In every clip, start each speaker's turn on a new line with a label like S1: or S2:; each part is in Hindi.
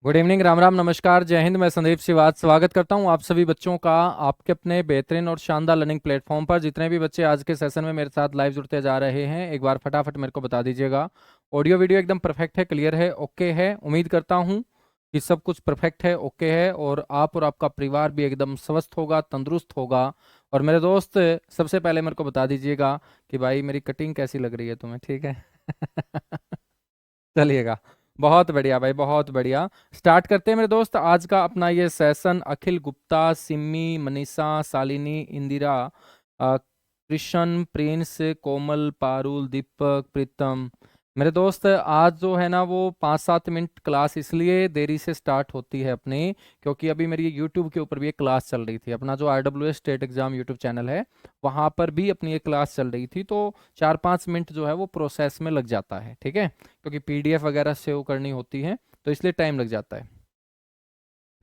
S1: गुड इवनिंग, राम राम, नमस्कार, जय हिंद। मैं संदीप सिवाज स्वागत करता हूं आप सभी बच्चों का आपके अपने बेहतरीन और शानदार लर्निंग प्लेटफॉर्म पर। जितने भी बच्चे आज के सेशन में मेरे साथ लाइव जुड़ते जा रहे हैं, एक बार फटाफट मेरे को बता दीजिएगा। ऑडियो वीडियो एकदम परफेक्ट है, क्लियर है, ओके है? उम्मीद करता हूं कि सब कुछ परफेक्ट है, ओके है, और आप और आपका परिवार भी एकदम स्वस्थ होगा, तंदुरुस्त होगा। और मेरे दोस्त, सबसे पहले मेरे को बता दीजिएगा कि भाई मेरी कटिंग कैसी लग रही है तुम्हें, ठीक है? चलिएगा, बहुत बढ़िया भाई, बहुत बढ़िया। स्टार्ट करते हैं मेरे दोस्त आज का अपना ये सेशन। अखिल गुप्ता, सिमी, मनीषा, शालिनी, इंदिरा, कृष्ण, प्रिंस, कोमल, पारुल, दीपक, प्रीतम। मेरे दोस्त, आज जो है ना वो 5-7 मिनट क्लास इसलिए देरी से स्टार्ट होती है अपनी, क्योंकि अभी मेरी यूट्यूब के ऊपर भी एक क्लास चल रही थी। अपना जो RWS state exam YouTube channel है, वहाँ पर भी अपनी एक क्लास चल रही थी, तो 4-5 मिनट जो है वो प्रोसेस में लग जाता है, ठीक है? क्योंकि PDF वगैरह सेव करनी होती है, तो इसलिए टाइम लग जाता है।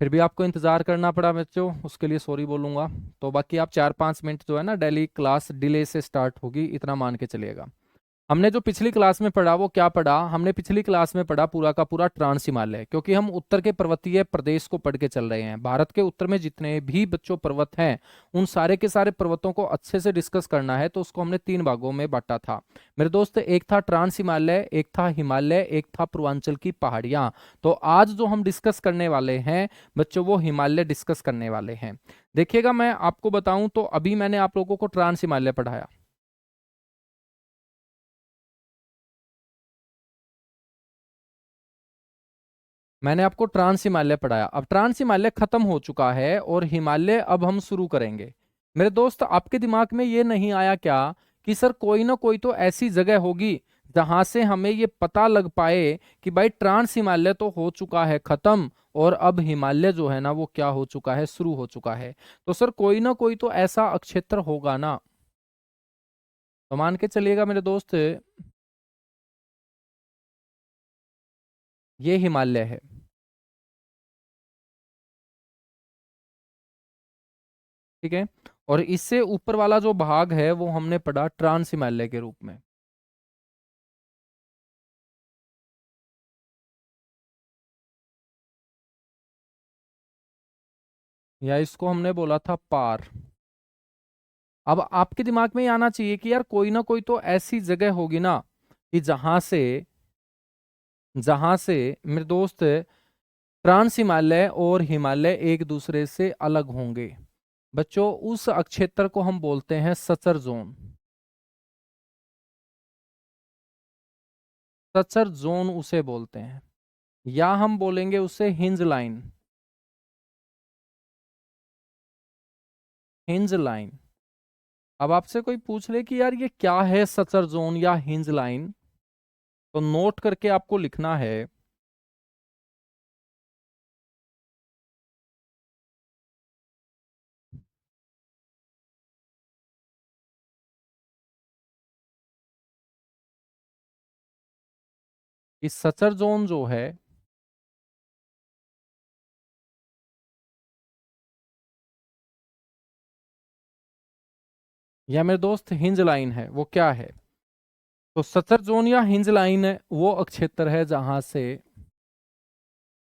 S1: फिर भी आपको इंतज़ार करना पड़ा बच्चों, उसके लिए सॉरी बोलूँगा। तो बाकी आप 4-5 मिनट जो है ना डेली क्लास डिले से स्टार्ट होगी, इतना मान के चलिएगा। हमने जो पिछली क्लास में पढ़ा वो क्या पढ़ा? हमने पिछली क्लास में पढ़ा पूरा का पूरा ट्रांस हिमालय, क्योंकि हम उत्तर के पर्वतीय प्रदेश को पढ़ के चल रहे हैं। भारत के उत्तर में जितने भी बच्चों पर्वत हैं, उन सारे के सारे पर्वतों को अच्छे से डिस्कस करना है, तो उसको हमने 3 भागों में बांटा था मेरे दोस्त। एक था ट्रांस हिमालय, एक था हिमालय, एक था पूर्वांचल की पहाड़ियां। तो आज जो हम डिस्कस करने वाले हैं बच्चों, वो हिमालय डिस्कस करने वाले हैं। देखिएगा, मैं आपको बताऊं तो अभी मैंने आप लोगों को ट्रांस हिमालय पढ़ाया। मैंने आपको ट्रांस हिमालय पढ़ाया। अब ट्रांस हिमालय खत्म हो चुका है और हिमालय अब हम शुरू करेंगे। मेरे दोस्त, आपके दिमाग में ये नहीं आया क्या कि सर कोई ना कोई तो ऐसी जगह होगी जहां से हमें ये पता लग पाए कि भाई ट्रांस हिमालय तो हो चुका है खत्म, और अब हिमालय जो है ना वो क्या हो चुका है, शुरू हो चुका है। तो सर कोई ना कोई तो ऐसा अक्षेत्र होगा ना। तो मान के चलिएगा मेरे दोस्त, ये हिमालय है, ठीक है? और इससे ऊपर वाला जो भाग है वो हमने पढ़ा ट्रांस हिमालय के रूप में। या इसको हमने बोला था पार। अब आपके दिमाग में ये आना चाहिए कि यार कोई ना कोई तो ऐसी जगह होगी ना कि जहां से मेरे दोस्त ट्रांस हिमालय और हिमालय एक दूसरे से अलग होंगे। बच्चों, उस अक्षेत्र को हम बोलते हैं सचर जोन। सचर जोन उसे बोलते हैं, या हम बोलेंगे उसे हिंज लाइन। Hinge line. अब आपसे कोई पूछ ले कि यार ये क्या है सचर जोन या हिंज लाइन, तो नोट करके आपको लिखना है कि सचर जोन जो है, या मेरे दोस्त हिंज लाइन है, वो क्या है? तो सचर जोन या हिंज लाइन वो अक्षेत्र है जहां से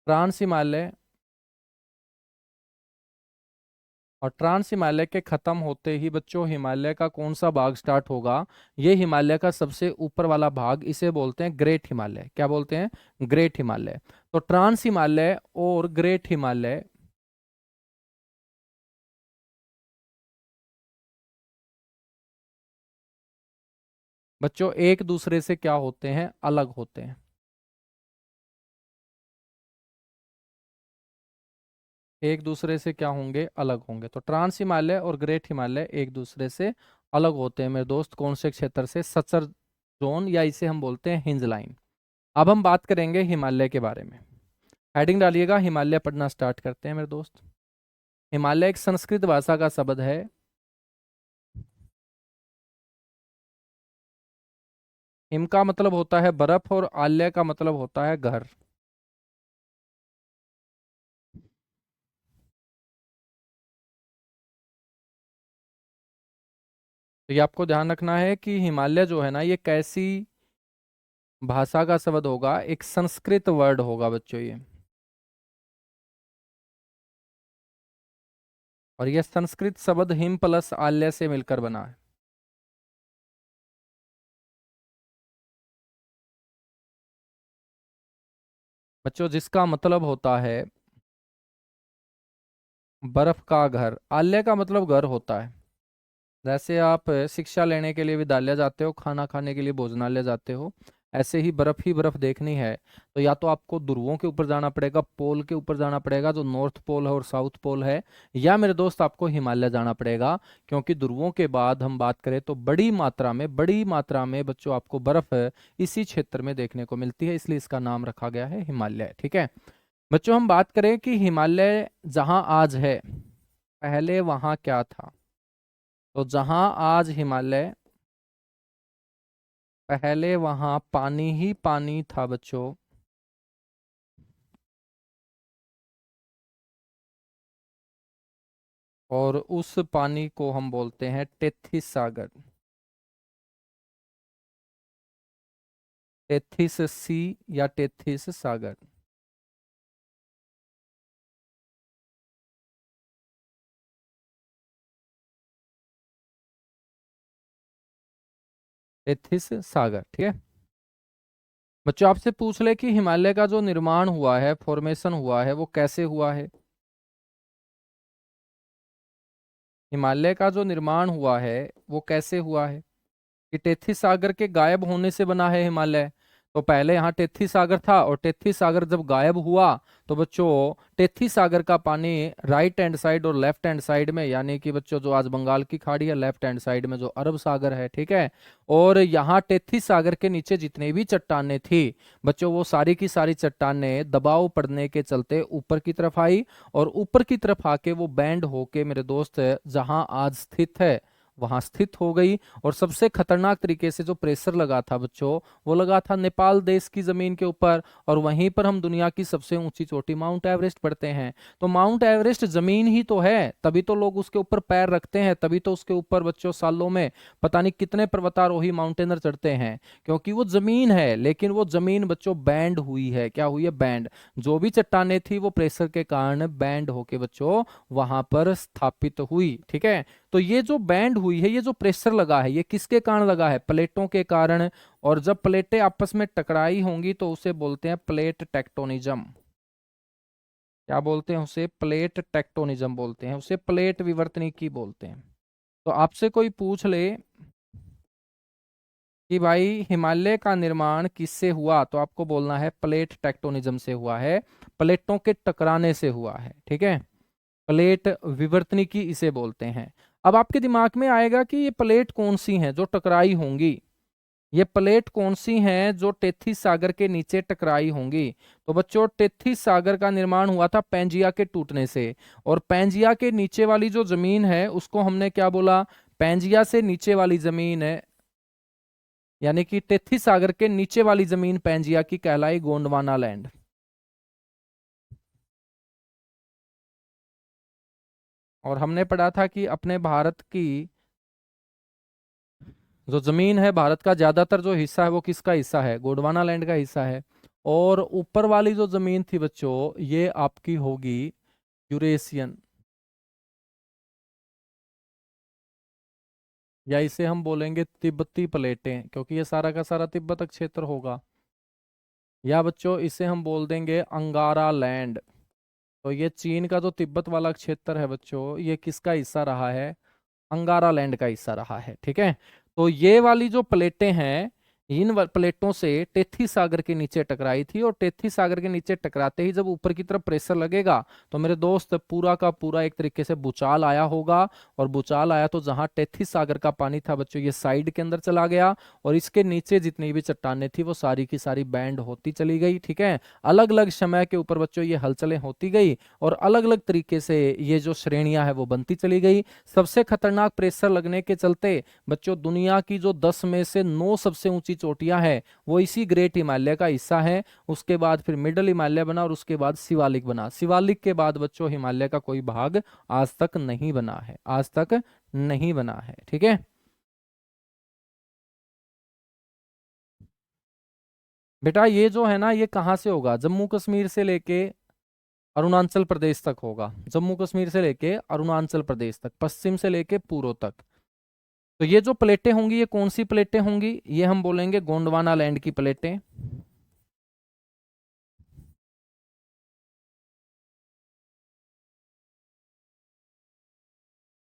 S1: ट्रांस हिमालय और ट्रांस हिमालय के खत्म होते ही बच्चों हिमालय का कौन सा भाग स्टार्ट होगा? ये हिमालय का सबसे ऊपर वाला भाग, इसे बोलते हैं ग्रेट हिमालय। क्या बोलते हैं? ग्रेट हिमालय। तो ट्रांस हिमालय और ग्रेट हिमालय बच्चों एक दूसरे से क्या होते हैं? अलग होते हैं। एक दूसरे से क्या होंगे? अलग होंगे। तो ट्रांस हिमालय और ग्रेट हिमालय एक दूसरे से अलग होते हैं मेरे दोस्त। कौन से क्षेत्र से? सचर जोन, या इसे हम बोलते हैं हिंज लाइन। अब हम बात करेंगे हिमालय के बारे में। हेडिंग डालिएगा, हिमालय पढ़ना स्टार्ट करते हैं मेरे दोस्त। हिमालय एक संस्कृत भाषा का शब्द है। हिम का मतलब होता है बर्फ, और आल्य का मतलब होता है घर। तो ये आपको ध्यान रखना है कि हिमालय जो है ना ये कैसी भाषा का शब्द होगा? एक संस्कृत वर्ड होगा बच्चों ये। और यह संस्कृत शब्द हिम प्लस आल्य से मिलकर बना है। बच्चों जिसका मतलब होता है बर्फ का घर, आल्य का मतलब घर होता है। जैसे आप शिक्षा लेने के लिए विद्यालय जाते हो, खाना खाने के लिए भोजनालय जाते हो, ऐसे ही बर्फ देखनी है तो या तो आपको ध्रुवों के ऊपर जाना पड़ेगा, पोल के ऊपर जाना पड़ेगा जो नॉर्थ पोल है और साउथ पोल है, या मेरे दोस्त आपको हिमालय जाना पड़ेगा। क्योंकि ध्रुवों के बाद हम बात करें तो बड़ी मात्रा में बच्चों आपको बर्फ इसी क्षेत्र में देखने को मिलती है, इसलिए इसका नाम रखा गया है हिमालय। ठीक है बच्चों, हम बात करें कि हिमालय जहां आज है पहले वहां क्या था। तो जहां आज हिमालय, पहले वहां पानी ही पानी था बच्चों। और उस पानी को हम बोलते हैं टेथिस सागर, टेथिस सी या टेथिस सागर। टेथिस सागर, ठीक है। बच्चों आपसे पूछ ले कि हिमालय का जो निर्माण हुआ है, फॉर्मेशन हुआ है, वो कैसे हुआ है। हिमालय का जो निर्माण हुआ है वो कैसे हुआ है, कि टेथी सागर के गायब होने से बना है हिमालय। तो पहले यहाँ टेथी सागर था और टेथी सागर जब गायब हुआ तो बच्चों टेथी सागर का पानी राइट हैंड साइड और लेफ्ट हैंड साइड में, यानी कि बच्चों जो आज बंगाल की खाड़ी है, लेफ्ट हैंड साइड में जो अरब सागर है, ठीक है। और यहाँ टेथी सागर के नीचे जितनी भी चट्टानें थी बच्चों, वो सारी की सारी चट्टानें दबाव पड़ने के चलते ऊपर की तरफ आई, और ऊपर की तरफ आके वो बैंड होके मेरे दोस्त जहां आज स्थित है वहां स्थित हो गई। और सबसे खतरनाक तरीके से जो प्रेशर लगा था बच्चों, वो लगा था नेपाल देश की जमीन के ऊपर, और वहीं पर हम दुनिया की सबसे ऊंची चोटी माउंट एवरेस्ट पढ़ते हैं। तो माउंट एवरेस्ट जमीन ही तो है, तभी तो लोग उसके ऊपर पैर रखते हैं, तभी तो उसके ऊपर बच्चों सालों में पता नहीं कितने पर्वतारोही माउंटेनर चढ़ते हैं, क्योंकि वो जमीन है। लेकिन वो जमीन बच्चों बैंड हुई है, क्या हुई है, बैंड। जो भी चट्टाने थी वो प्रेशर के कारण बैंड होके बच्चों वहां पर स्थापित हुई, ठीक है। तो ये जो बैंड हुई है, ये जो प्रेशर लगा है, ये किसके कारण लगा है, प्लेटों के कारण। और जब प्लेटें आपस में टकराई होंगी तो उसे बोलते हैं प्लेट टेक्टोनिज्म। क्या बोलते हैं उसे, प्लेट टेक्टोनिज्म बोलते हैं उसे, प्लेट विवर्तनिकी बोलते हैं। तो आपसे कोई पूछ ले कि भाई हिमालय का निर्माण किससे हुआ, तो आपको बोलना है प्लेट टेक्टोनिज्म से हुआ है, प्लेटों के टकराने से हुआ है, ठीक है। प्लेट विवर्तनिकी इसे बोलते हैं। अब आपके दिमाग में आएगा कि ये प्लेट कौन सी हैं जो टकराई होंगी, ये प्लेट कौन सी हैं जो टेथीस सागर के नीचे टकराई होंगी। तो बच्चों टेथीस सागर का निर्माण हुआ था पैंजिया के टूटने से, और पैंजिया के नीचे वाली जो जमीन है उसको हमने क्या बोला, पैंजिया से नीचे वाली जमीन है, यानी कि टेथीस सागर के नीचे वाली जमीन पैंजिया की कहलाई गोंडवाना लैंड। और हमने पढ़ा था कि अपने भारत की जो जमीन है, भारत का ज्यादातर जो हिस्सा है वो किसका हिस्सा है, गोंडवाना लैंड का हिस्सा है। और ऊपर वाली जो जमीन थी बच्चों, ये आपकी होगी यूरेशियन, या इसे हम बोलेंगे तिब्बती प्लेटें, क्योंकि ये सारा का सारा तिब्बत क्षेत्र होगा। या बच्चों इसे हम बोल देंगे अंगारा लैंड। तो ये चीन का जो तिब्बत वाला क्षेत्र है बच्चों, ये किसका हिस्सा रहा है, अंगारा लैंड का हिस्सा रहा है, ठीक है। तो ये वाली जो प्लेटें हैं, इन प्लेटों से टेथी सागर के नीचे टकराई थी, और टेथी सागर के नीचे टकराते ही जब ऊपर की तरफ प्रेशर लगेगा तो मेरे दोस्त पूरा का पूरा एक तरीके से भूचाल आया होगा। और भूचाल आया तो जहां टेथी सागर का पानी था बच्चों, ये साइड के अंदर चला गया, और इसके नीचे जितनी भी चट्टानें थी वो सारी की सारी बैंड होती चली गई, ठीक है। अलग अलग समय के ऊपर बच्चों ये हलचलें होती गई, और अलग अलग तरीके से ये जो श्रेणियां है वो बनती चली गई। सबसे खतरनाक प्रेशर लगने के चलते बच्चों दुनिया की जो 10 में से 9 सबसे ऊंची चोटियां हैं वो इसी ग्रेट हिमालय का हिस्सा है। उसके बाद फिर मिडल हिमालय बना, और उसके बाद शिवालिक बना। शिवालिक के बाद बच्चों हिमालय का कोई भाग आज तक नहीं बना है, आज तक नहीं बना है, ठीक है। बेटा ये जो है ना, ये कहाँ से होगा, जम्मू कश्मीर से लेके अरुणाचल प्रदेश तक होगा, जम्मू कश्मीर से लेके अरुणाचल प्रदेश तक, पश्चिम से लेके पूर्व तक। तो ये जो प्लेटें होंगी ये कौन सी प्लेटें होंगी, ये हम बोलेंगे गोंडवाना लैंड की प्लेटें।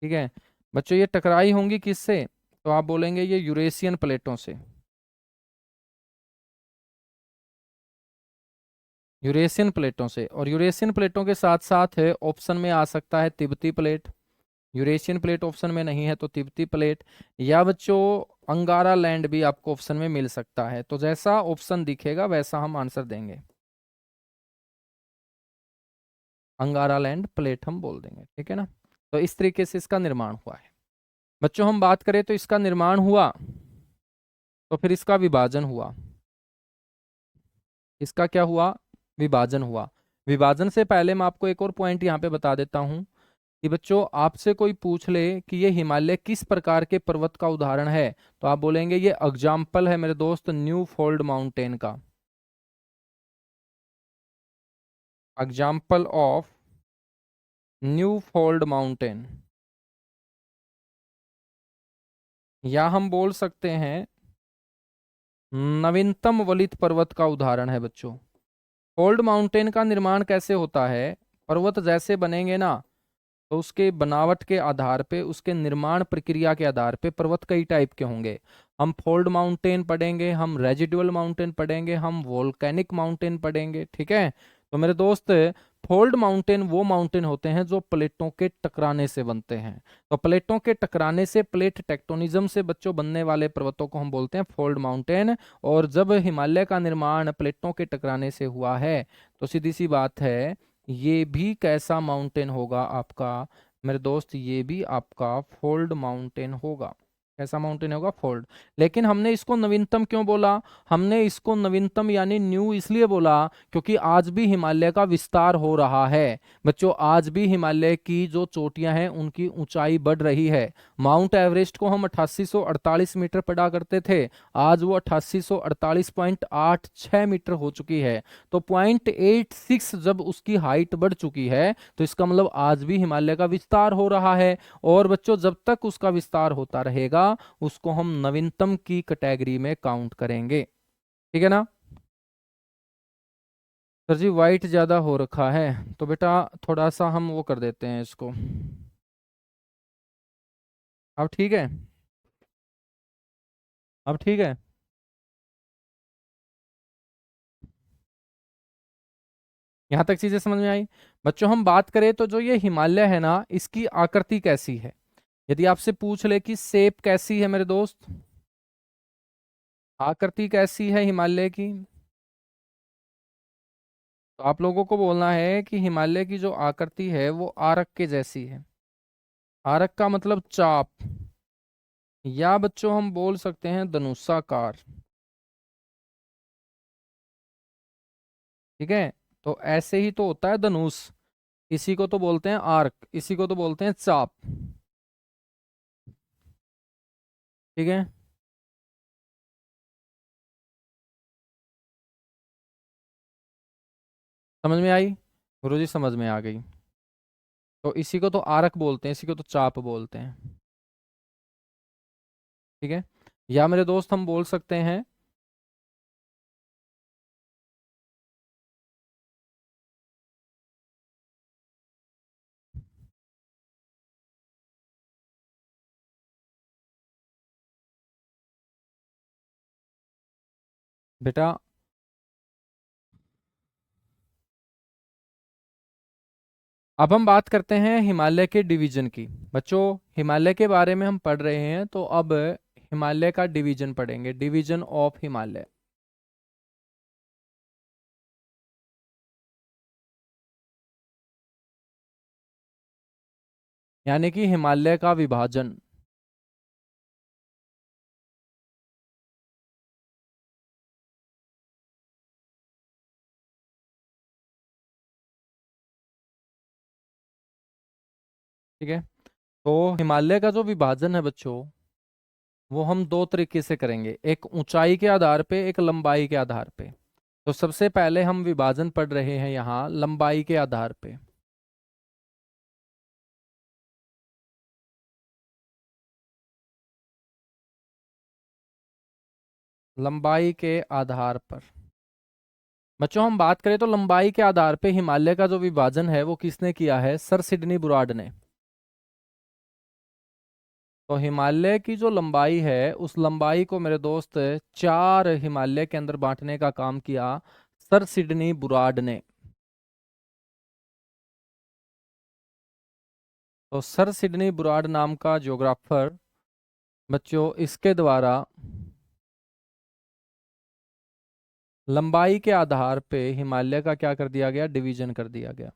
S1: ठीक है बच्चों, ये टकराई होंगी किससे, तो आप बोलेंगे ये यूरेशियन प्लेटों से। यूरेशियन प्लेटों से, और यूरेशियन प्लेटों के साथ साथ है ऑप्शन में आ सकता है तिब्बती प्लेट। यूरेशियन प्लेट ऑप्शन में नहीं है तो तिब्बती प्लेट, या बच्चों अंगारा लैंड भी आपको ऑप्शन में मिल सकता है। तो जैसा ऑप्शन दिखेगा वैसा हम आंसर देंगे, अंगारा लैंड प्लेट हम बोल देंगे, ठीक है ना। तो इस तरीके से इसका निर्माण हुआ है। बच्चों हम बात करें तो इसका निर्माण हुआ, तो फिर इसका विभाजन हुआ। इसका क्या हुआ, विभाजन हुआ। विभाजन से पहले मैं आपको एक और पॉइंट यहाँ पे बता देता हूँ कि बच्चों आपसे कोई पूछ ले कि ये हिमालय किस प्रकार के पर्वत का उदाहरण है, तो आप बोलेंगे ये एग्जाम्पल है मेरे दोस्त न्यू फोल्ड माउंटेन का। Example of new fold mountain, या हम बोल सकते हैं नवीनतम वलित पर्वत का उदाहरण है बच्चों। फोल्ड माउंटेन का निर्माण कैसे होता है, पर्वत जैसे बनेंगे ना, तो उसके बनावट के आधार पे, उसके निर्माण प्रक्रिया के आधार पे पर्वत कई टाइप के होंगे। हम फोल्ड माउंटेन पढ़ेंगे, हम रेजिडुअल माउंटेन पढ़ेंगे, हम वोल्केनिक माउंटेन पढ़ेंगे, ठीक है। तो मेरे दोस्त फोल्ड माउंटेन वो माउंटेन होते हैं जो प्लेटों के टकराने से बनते हैं। तो प्लेटों के टकराने से, प्लेट टेक्टोनिज्म से बच्चों बनने वाले पर्वतों को हम बोलते हैं फोल्ड माउंटेन। और जब हिमालय का निर्माण प्लेटों के टकराने से हुआ है, तो सीधी सी बात है ये भी कैसा माउंटेन होगा आपका मेरे दोस्त, ये भी आपका फोल्ड माउंटेन होगा। कैसा माउंटेन होगा, फोल्ड। लेकिन हमने इसको नवीनतम क्यों बोला, हमने इसको नवीनतम यानी न्यू इसलिए बोला क्योंकि आज भी हिमालय का विस्तार हो रहा है बच्चों। आज भी हिमालय की जो चोटियां हैं उनकी ऊंचाई बढ़ रही है। माउंट एवरेस्ट को हम 8848 मीटर पढ़ा करते थे, आज वो 8848.86 मीटर हो चुकी है। तो 0.86 जब उसकी हाइट बढ़ चुकी है, तो इसका मतलब आज भी हिमालय का विस्तार हो रहा है। और बच्चों जब तक उसका विस्तार होता रहेगा, उसको हम नवीनतम की कैटेगरी में काउंट करेंगे, ठीक है ना। सर जी वाइट ज्यादा हो रखा है, तो बेटा थोड़ा सा हम वो कर देते हैं इसको। अब ठीक है, अब ठीक है। यहां तक चीजें समझ में आई। बच्चों हम बात करें तो जो ये हिमालय है ना, इसकी आकृति कैसी है। यदि आपसे पूछ ले कि शेप कैसी है मेरे दोस्त, आकृति कैसी है हिमालय की, तो आप लोगों को बोलना है कि हिमालय की जो आकृति है वो आरक के जैसी है। आरक का मतलब चाप, या बच्चों हम बोल सकते हैं धनुषाकार, ठीक है। तो ऐसे ही तो होता है धनुष, इसी को तो बोलते हैं आर्क, इसी को तो बोलते हैं चाप, ठीक है। समझ में आई, गुरुजी समझ में आ गई। तो इसी को तो आरक बोलते हैं, इसी को तो चाप बोलते हैं, ठीक है। या मेरे दोस्त हम बोल सकते हैं बेटा, अब हम बात करते हैं हिमालय के डिवीजन की। बच्चों हिमालय के बारे में हम पढ़ रहे हैं, तो अब हिमालय का डिवीजन पढ़ेंगे, डिवीजन ऑफ हिमालय। यानी कि हिमालय का विभाजन, ठीक है। तो हिमालय का जो विभाजन है बच्चों, वो हम दो तरीके से करेंगे, एक ऊंचाई के आधार पे, एक लंबाई के आधार पे। तो सबसे पहले हम विभाजन पढ़ रहे हैं यहाँ लंबाई के आधार पे। लंबाई के आधार पर बच्चों हम बात करें तो लंबाई के आधार पे हिमालय का जो विभाजन है वो किसने किया है? सर सिडनी बुराड ने। तो हिमालय की जो लंबाई है उस लंबाई को मेरे दोस्त 4 हिमालय के अंदर बांटने का काम किया सर सिडनी बुराड ने। तो सर सिडनी बुराड नाम का ज्योग्राफर बच्चों इसके द्वारा लंबाई के आधार पे हिमालय का क्या कर दिया गया? डिवीजन कर दिया गया।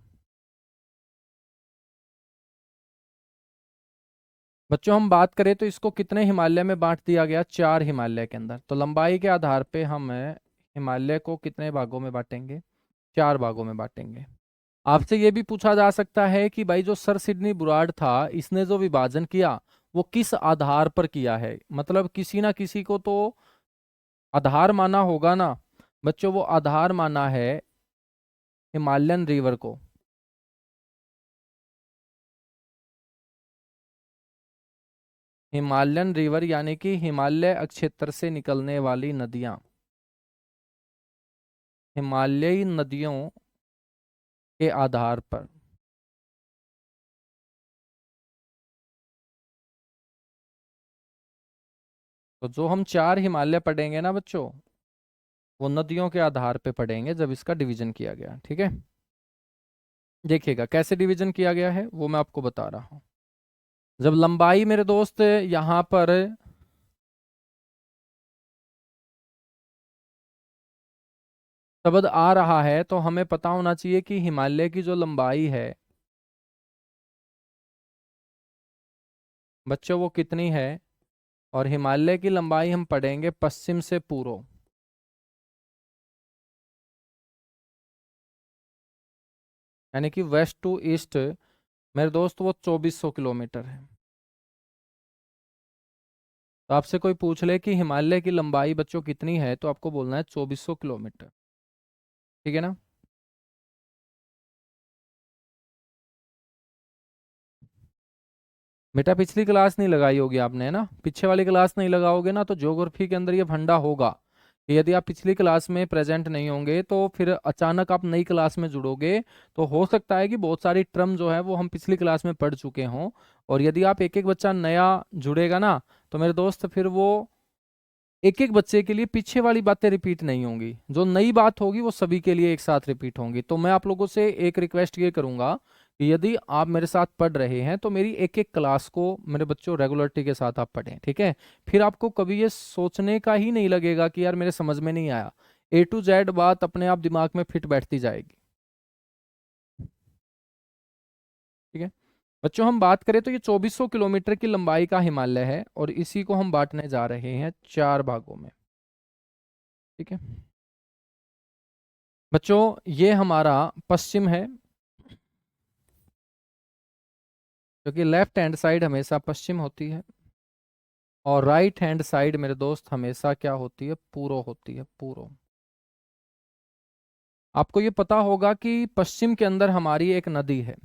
S1: बच्चों हम बात करें तो इसको कितने हिमालय में बांट दिया गया? 4 हिमालय के अंदर। तो लंबाई के आधार पे हम हिमालय को कितने भागों में बांटेंगे? 4 भागों में बांटेंगे। आपसे ये भी पूछा जा सकता है कि भाई जो सर सिडनी बुराड था इसने जो विभाजन किया वो किस आधार पर किया है? मतलब किसी ना किसी को तो आधार माना होगा ना। बच्चों वो आधार माना है हिमालयन रिवर को। हिमालयन रिवर यानी कि हिमालय क्षेत्र से निकलने वाली नदियां, हिमालयी नदियों के आधार पर। तो जो हम 4 हिमालय पढ़ेंगे ना बच्चों वो नदियों के आधार पे पढ़ेंगे जब इसका डिवीजन किया गया। ठीक है, देखिएगा कैसे डिवीजन किया गया है वो मैं आपको बता रहा हूं। जब लंबाई मेरे दोस्त यहां पर शब्द आ रहा है तो हमें पता होना चाहिए कि हिमालय की जो लंबाई है बच्चों वो कितनी है। और हिमालय की लंबाई हम पढ़ेंगे पश्चिम से पूर्व, यानी कि वेस्ट टू ईस्ट मेरे दोस्त वो 2400 किलोमीटर है। तो आपसे कोई पूछ ले कि हिमालय की लंबाई बच्चों कितनी है तो आपको बोलना है 2400 किलोमीटर। ठीक है ना। बेटा पिछली क्लास नहीं लगाई होगी आपने, है ना? पीछे वाली क्लास नहीं लगाओगे ना तो ज्योग्राफी के अंदर ये फंडा होगा कि यदि आप पिछली क्लास में प्रेजेंट नहीं होंगे तो फिर अचानक आप नई क्लास में जुड़ोगे तो हो सकता है कि बहुत सारी टर्म जो है वो हम पिछली क्लास में पढ़ चुके हों। और यदि आप एक एक बच्चा नया जुड़ेगा ना तो मेरे दोस्त फिर वो एक एक बच्चे के लिए पीछे वाली बातें रिपीट नहीं होंगी, जो नई बात होगी वो सभी के लिए एक साथ रिपीट होंगी। तो मैं आप लोगों से एक रिक्वेस्ट ये करूंगा कि यदि आप मेरे साथ पढ़ रहे हैं तो मेरी एक एक क्लास को मेरे बच्चों रेगुलरिटी के साथ आप पढ़ें। ठीक है, फिर आपको कभी ये सोचने का ही नहीं लगेगा कि यार मेरे समझ में नहीं आया। A to Z बात अपने आप दिमाग में फिट बैठती जाएगी। ठीक है बच्चों, हम बात करें तो ये 2400 किलोमीटर की लंबाई का हिमालय है और इसी को हम बांटने जा रहे हैं 4 भागों में। ठीक है बच्चों, ये हमारा पश्चिम है क्योंकि लेफ्ट हैंड साइड हमेशा पश्चिम होती है और राइट हैंड साइड मेरे दोस्त हमेशा क्या होती है? पूर्व होती है, पूर्व। आपको ये पता होगा कि पश्चिम के अंदर हमारी एक नदी है।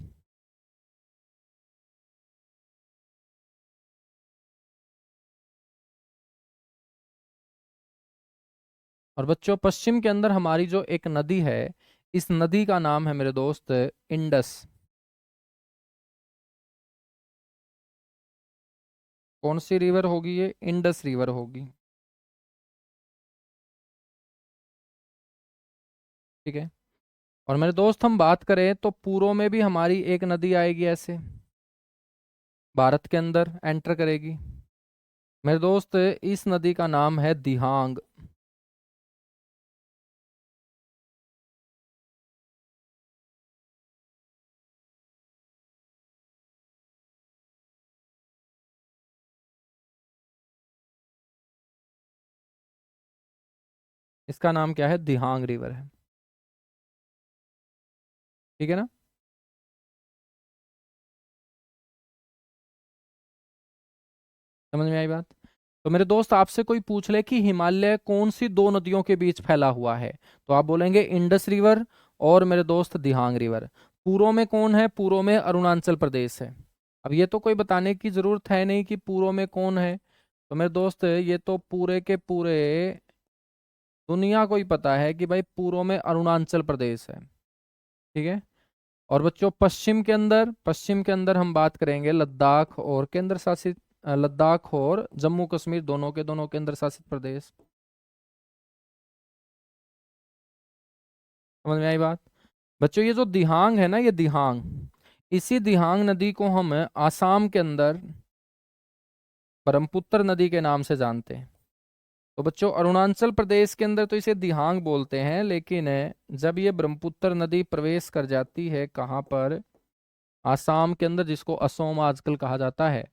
S1: और बच्चों पश्चिम के अंदर हमारी जो एक नदी है इस नदी का नाम है मेरे दोस्त इंडस। कौन सी रिवर होगी? ये इंडस रिवर होगी। ठीक है, और मेरे दोस्त हम बात करें तो पूर्व में भी हमारी एक नदी आएगी ऐसे भारत के अंदर एंटर करेगी। मेरे दोस्त इस नदी का नाम है दिहांग। इसका नाम क्या है? दिहांग रिवर है। ठीक है ना। समझ में आई बात? तो मेरे दोस्त आपसे कोई पूछ ले कि हिमालय कौन सी दो नदियों के बीच फैला हुआ है, तो आप बोलेंगे इंडस रिवर और मेरे दोस्त दिहांग रिवर। पूर्व में कौन है? पूर्व में अरुणाचल प्रदेश है। अब ये तो कोई बताने की जरूरत है नहीं कि पूर्व में कौन है, तो मेरे दोस्त ये तो पूरे के पूरे दुनिया को ही पता है कि भाई पूर्व में अरुणाचल प्रदेश है। ठीक है। और बच्चों पश्चिम के अंदर हम बात करेंगे लद्दाख और केंद्र शासित लद्दाख और जम्मू कश्मीर, दोनों के दोनों केंद्र शासित प्रदेश। समझ में आई बात? बच्चों ये जो दिहांग है ना, ये दिहांग, इसी दिहांग नदी को हम आसाम के अंदर ब्रह्मपुत्र नदी के नाम से जानते हैं। तो बच्चों अरुणाचल प्रदेश के अंदर तो इसे दिहांग बोलते हैं, लेकिन जब ये ब्रह्मपुत्र नदी प्रवेश कर जाती है कहाँ पर? आसाम के अंदर, जिसको असोम आजकल कहा जाता है।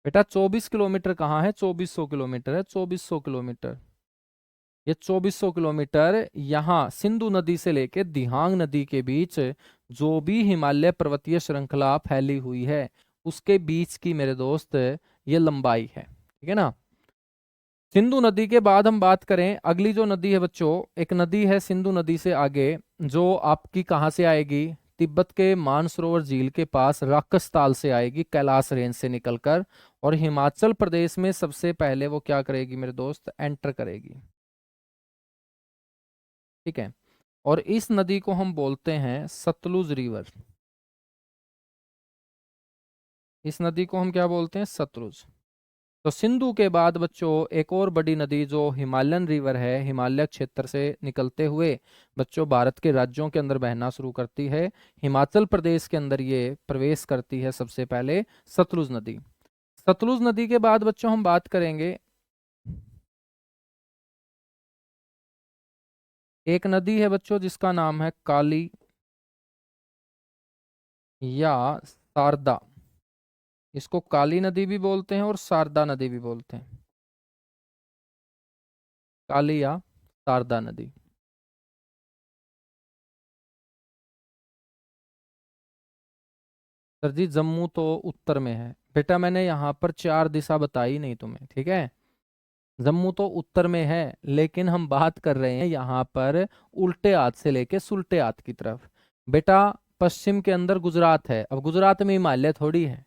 S1: बेटा 24 किलोमीटर कहाँ है? 2400 किलोमीटर है, 2400 किलोमीटर। ये 2400 किलोमीटर यहाँ सिंधु नदी से लेके दिहांग नदी के बीच जो भी हिमालय पर्वतीय श्रृंखला फैली हुई है, उसके बीच की मेरे दोस्त ये लंबाई है। ठीक है ना? सिंधु नदी के बाद हम बात करें अगली जो नदी है बच्चों, एक नदी है सिंधु नदी से आगे, जो आपकी कहाँ से आएगी? तिब्बत के मानसरोवर झील के पास राकस ताल से आएगी, कैलाश रेंज से निकलकर, और हिमाचल प्रदेश में सबसे पहले वो क्या करेगी मेरे दोस्त? एंटर करेगी। ठीक है। और इस नदी को हम बोलते हैं सतलुज रिवर। इस नदी को हम क्या बोलते हैं? सतलुज। तो सिंधु के बाद बच्चों एक और बड़ी नदी जो हिमालयन रिवर है, हिमालय क्षेत्र से निकलते हुए बच्चों भारत के राज्यों के अंदर बहना शुरू करती है। हिमाचल प्रदेश के अंदर ये प्रवेश करती है सबसे पहले, सतलुज नदी। सतलुज नदी के बाद बच्चों हम बात करेंगे, एक नदी है बच्चों जिसका नाम है काली या शारदा। इसको काली नदी भी बोलते हैं और शारदा नदी भी बोलते हैं। काली या शारदा नदी। सर जी जम्मू तो उत्तर में है बेटा, मैंने यहाँ पर चार दिशा बताई नहीं तुम्हें। ठीक है। जम्मू तो उत्तर में है, लेकिन हम बात कर रहे हैं यहाँ पर उल्टे हाथ से लेके सुलटे हाथ की तरफ। बेटा पश्चिम के अंदर गुजरात है, अब गुजरात में हिमालय थोड़ी है?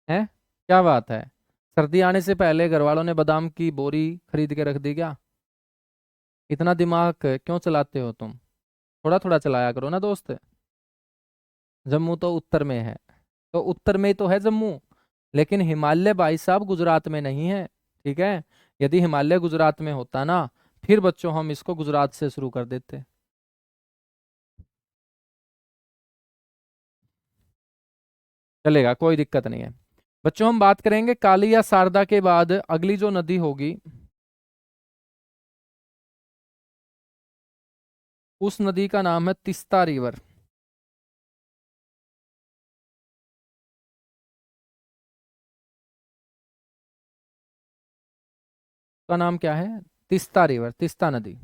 S1: क्या बात है? सर्दी आने से पहले घर वालों ने बादाम की बोरी खरीद के रख दी क्या? इतना दिमाग क्यों चलाते हो तुम? थोड़ा थोड़ा चलाया करो ना दोस्त। जम्मू तो उत्तर में है, तो उत्तर में ही तो है जम्मू, लेकिन हिमालय भाई साहब गुजरात में नहीं है। ठीक है। यदि हिमालय गुजरात में होता ना, फिर बच्चों हम इसको गुजरात से शुरू कर देते। चलेगा, कोई दिक्कत नहीं है। बच्चों हम बात करेंगे काली या शारदा के बाद अगली जो नदी होगी, उस नदी का नाम है तिस्ता रिवर। का नाम क्या है? तिस्ता रिवर, तिस्ता नदी।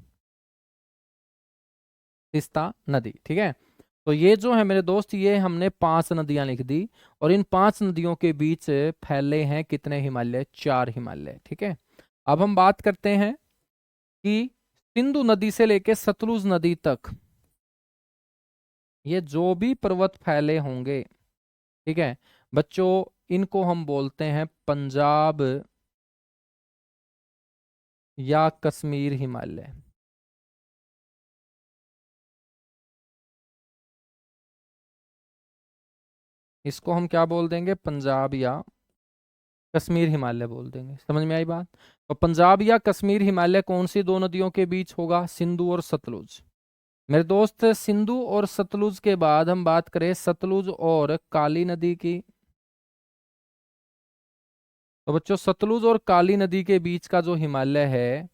S1: तिस्ता नदी। ठीक है। तो ये जो है मेरे दोस्त, ये हमने पांच नदियां लिख दी, और इन पांच नदियों के बीच फैले हैं कितने हिमालय? चार हिमालय। ठीक है। अब हम बात करते हैं कि सिंधु नदी से लेके सतलुज नदी तक ये जो भी पर्वत फैले होंगे, ठीक है बच्चों, इनको हम बोलते हैं पंजाब या कश्मीर हिमालय। इसको हम क्या बोल देंगे? पंजाब या कश्मीर हिमालय बोल देंगे। समझ में आई बात? तो पंजाब या कश्मीर हिमालय कौन सी दो नदियों के बीच होगा? सिंधु और सतलुज। मेरे दोस्त सिंधु और सतलुज के बाद हम बात करें सतलुज और काली नदी की, तो बच्चों सतलुज और काली नदी के बीच का जो हिमालय है,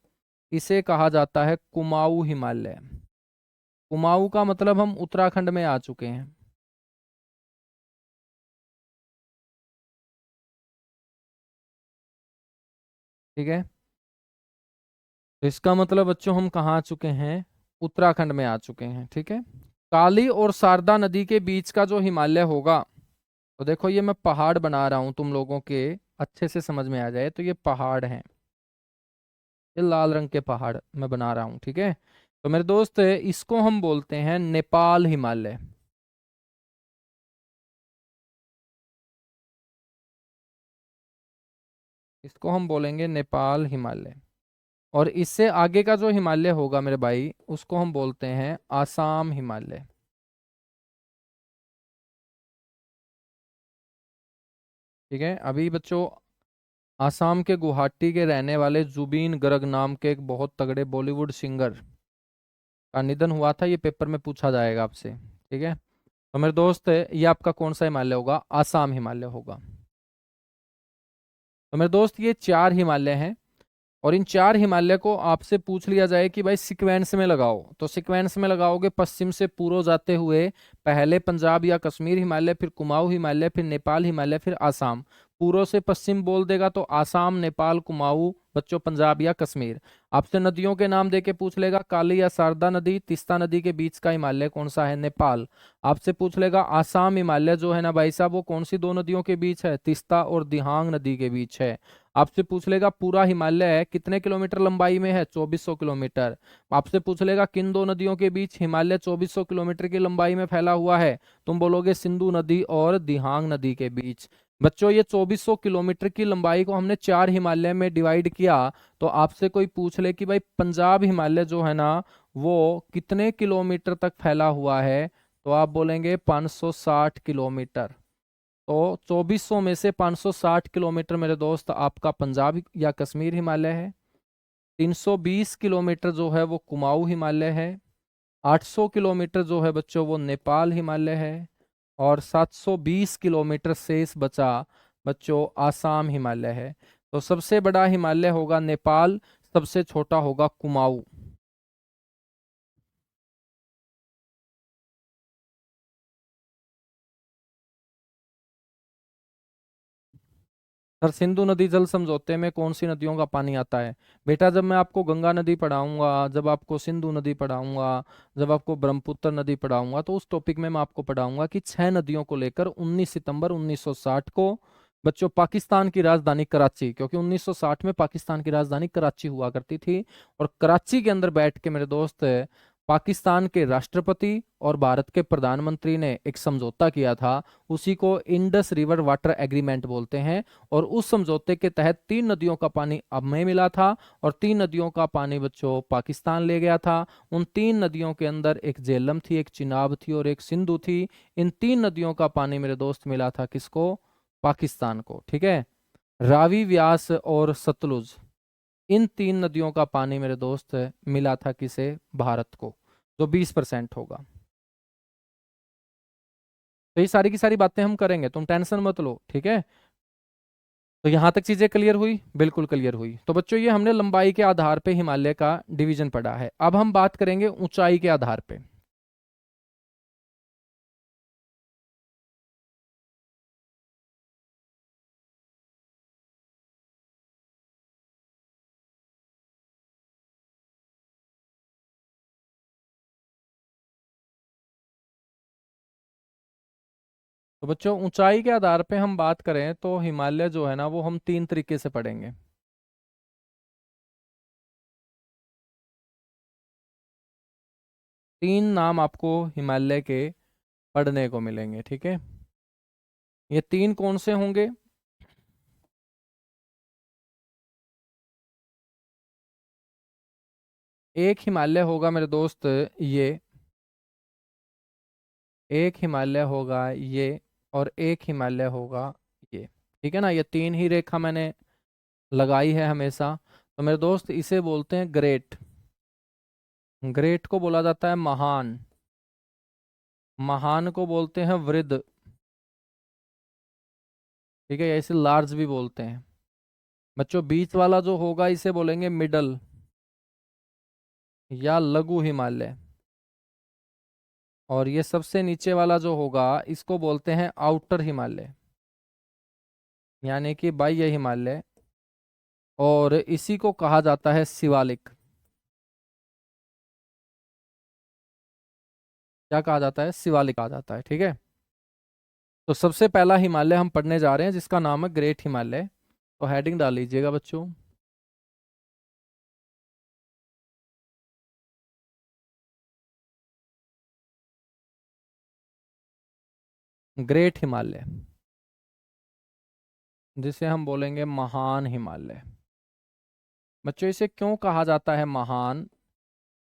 S1: इसे कहा जाता है कुमाऊं हिमालय। कुमाऊं का मतलब हम उत्तराखंड में आ चुके हैं। ठीक है। तो इसका मतलब बच्चों हम कहाँ आ चुके हैं? उत्तराखंड में आ चुके हैं। ठीक है। काली और शारदा नदी के बीच का जो हिमालय होगा, तो देखो ये मैं पहाड़ बना रहा हूं तुम लोगों के अच्छे से समझ में आ जाए, तो ये पहाड़ हैं, ये लाल रंग के पहाड़ मैं बना रहा हूँ, ठीक है। तो मेरे दोस्त इसको हम बोलते हैं नेपाल हिमालय। इसको हम बोलेंगे नेपाल हिमालय। और इससे आगे का जो हिमालय होगा मेरे भाई, उसको हम बोलते हैं आसाम हिमालय। ठीक है। अभी बच्चों, आसाम के गुवाहाटी के रहने वाले जुबीन गर्ग नाम के एक बहुत तगड़े बॉलीवुड सिंगर का निधन हुआ था, ये पेपर में पूछा जाएगा आपसे, ठीक है। तो मेरे दोस्त ये आपका कौन सा हिमालय होगा? आसाम हिमालय होगा। तो मेरे दोस्त ये चार हिमालय हैं, और इन चार हिमालय को आपसे पूछ लिया जाए कि भाई सीक्वेंस में लगाओ, तो सीक्वेंस में लगाओगे पश्चिम से पूर्व जाते हुए, पहले पंजाब या कश्मीर हिमालय, फिर कुमाऊं हिमालय, फिर नेपाल हिमालय, फिर आसाम। पूर्व से पश्चिम बोल देगा तो आसाम, नेपाल, कुमाऊं, बच्चों पंजाब या कश्मीर। आपसे नदियों के नाम देके पूछ लेगा, काली या शारदा नदी, तीस्ता नदी के बीच का हिमालय कौन सा है? नेपाल। आपसे पूछ लेगा आसाम हिमालय जो है ना भाई साहब, वो कौन सी दो नदियों के बीच है? तीस्ता और दिहांग नदी के बीच है। आपसे पूछ लेगा पूरा हिमालय कितने किलोमीटर लंबाई में है? 2400 किलोमीटर। आपसे पूछ लेगा किन दो नदियों के बीच हिमालय 2400 किलोमीटर की लंबाई में फैला हुआ है? तुम बोलोगे सिंधु नदी और दिहांग नदी के बीच। बच्चों ये 2400 किलोमीटर की लंबाई को हमने चार हिमालय में डिवाइड किया। तो आपसे कोई पूछ ले कि भाई पंजाब हिमालय जो है ना, वो कितने किलोमीटर तक फैला हुआ है? तो आप बोलेंगे 560 किलोमीटर। तो 2400 में से 560 किलोमीटर मेरे दोस्त आपका पंजाब या कश्मीर हिमालय है। 320 किलोमीटर जो है वो कुमाऊं हिमालय है। 800 किलोमीटर जो है बच्चों वो नेपाल हिमालय है। और 720 किलोमीटर शेष बचा बच्चों आसाम हिमालय है। तो सबसे बड़ा हिमालय होगा नेपाल, सबसे छोटा होगा कुमाऊं। सर सिंधु नदी जल समझौते में कौन सी नदियों का पानी आता है? बेटा जब मैं आपको गंगा नदी पढ़ाऊंगा, जब आपको सिंधु नदी पढ़ाऊंगा, जब आपको ब्रह्मपुत्र नदी पढ़ाऊंगा, तो उस टॉपिक में मैं आपको पढ़ाऊंगा कि छह नदियों को लेकर 19 सितंबर 1960 को बच्चों पाकिस्तान की राजधानी कराची, क्योंकि 1960 में पाकिस्तान की राजधानी कराची हुआ करती थी, और कराची के अंदर बैठ के मेरे दोस्त पाकिस्तान के राष्ट्रपति और भारत के प्रधानमंत्री ने एक समझौता किया था। उसी को इंडस रिवर वाटर एग्रीमेंट बोलते हैं। और उस समझौते के तहत तीन नदियों का पानी अब में मिला था, और तीन नदियों का पानी बच्चों पाकिस्तान ले गया था। उन तीन नदियों के अंदर एक झेलम थी, एक चिनाब थी और एक सिंधु थी। इन तीन नदियों का पानी मेरे दोस्त मिला था किसको? पाकिस्तान को, ठीक है। रावी, व्यास और सतलुज, इन तीन नदियों का पानी मेरे दोस्त मिला था किसे? भारत को, जो 20% होगा। तो ये सारी की सारी बातें हम करेंगे, तुम टेंशन मत लो, ठीक है। तो यहां तक चीजें क्लियर हुई? बिल्कुल क्लियर हुई। तो बच्चों ये हमने लंबाई के आधार पे हिमालय का डिवीजन पढ़ा है। अब हम बात करेंगे ऊंचाई के आधार पे। तो बच्चों ऊंचाई के आधार पे हम बात करें तो हिमालय जो है ना, वो हम तीन तरीके से पढ़ेंगे। तीन नाम आपको हिमालय के पढ़ने को मिलेंगे, ठीक है। ये तीन कौन से होंगे? एक हिमालय होगा मेरे दोस्त ये, एक हिमालय होगा ये, और एक हिमालय होगा ये, ठीक है ना। ये तीन ही रेखा मैंने लगाई है हमेशा। तो मेरे दोस्त इसे बोलते हैं ग्रेट। ग्रेट को बोला जाता है महान। महान को बोलते हैं वृद्ध, ठीक है, या इसे लार्ज भी बोलते हैं। बच्चों बीच वाला जो होगा इसे बोलेंगे मिडल या लघु हिमालय। और ये सबसे नीचे वाला जो होगा इसको बोलते हैं आउटर हिमालय, यानी कि बाह्य हिमालय। और इसी को कहा जाता है शिवालिक। क्या कहा जाता है? शिवालिक कहा जाता है, ठीक है। तो सबसे पहला हिमालय हम पढ़ने जा रहे हैं जिसका नाम है ग्रेट हिमालय। तो हेडिंग डाल लीजिएगा बच्चों, ग्रेट हिमालय, जिसे हम बोलेंगे महान हिमालय। बच्चों इसे क्यों कहा जाता है महान?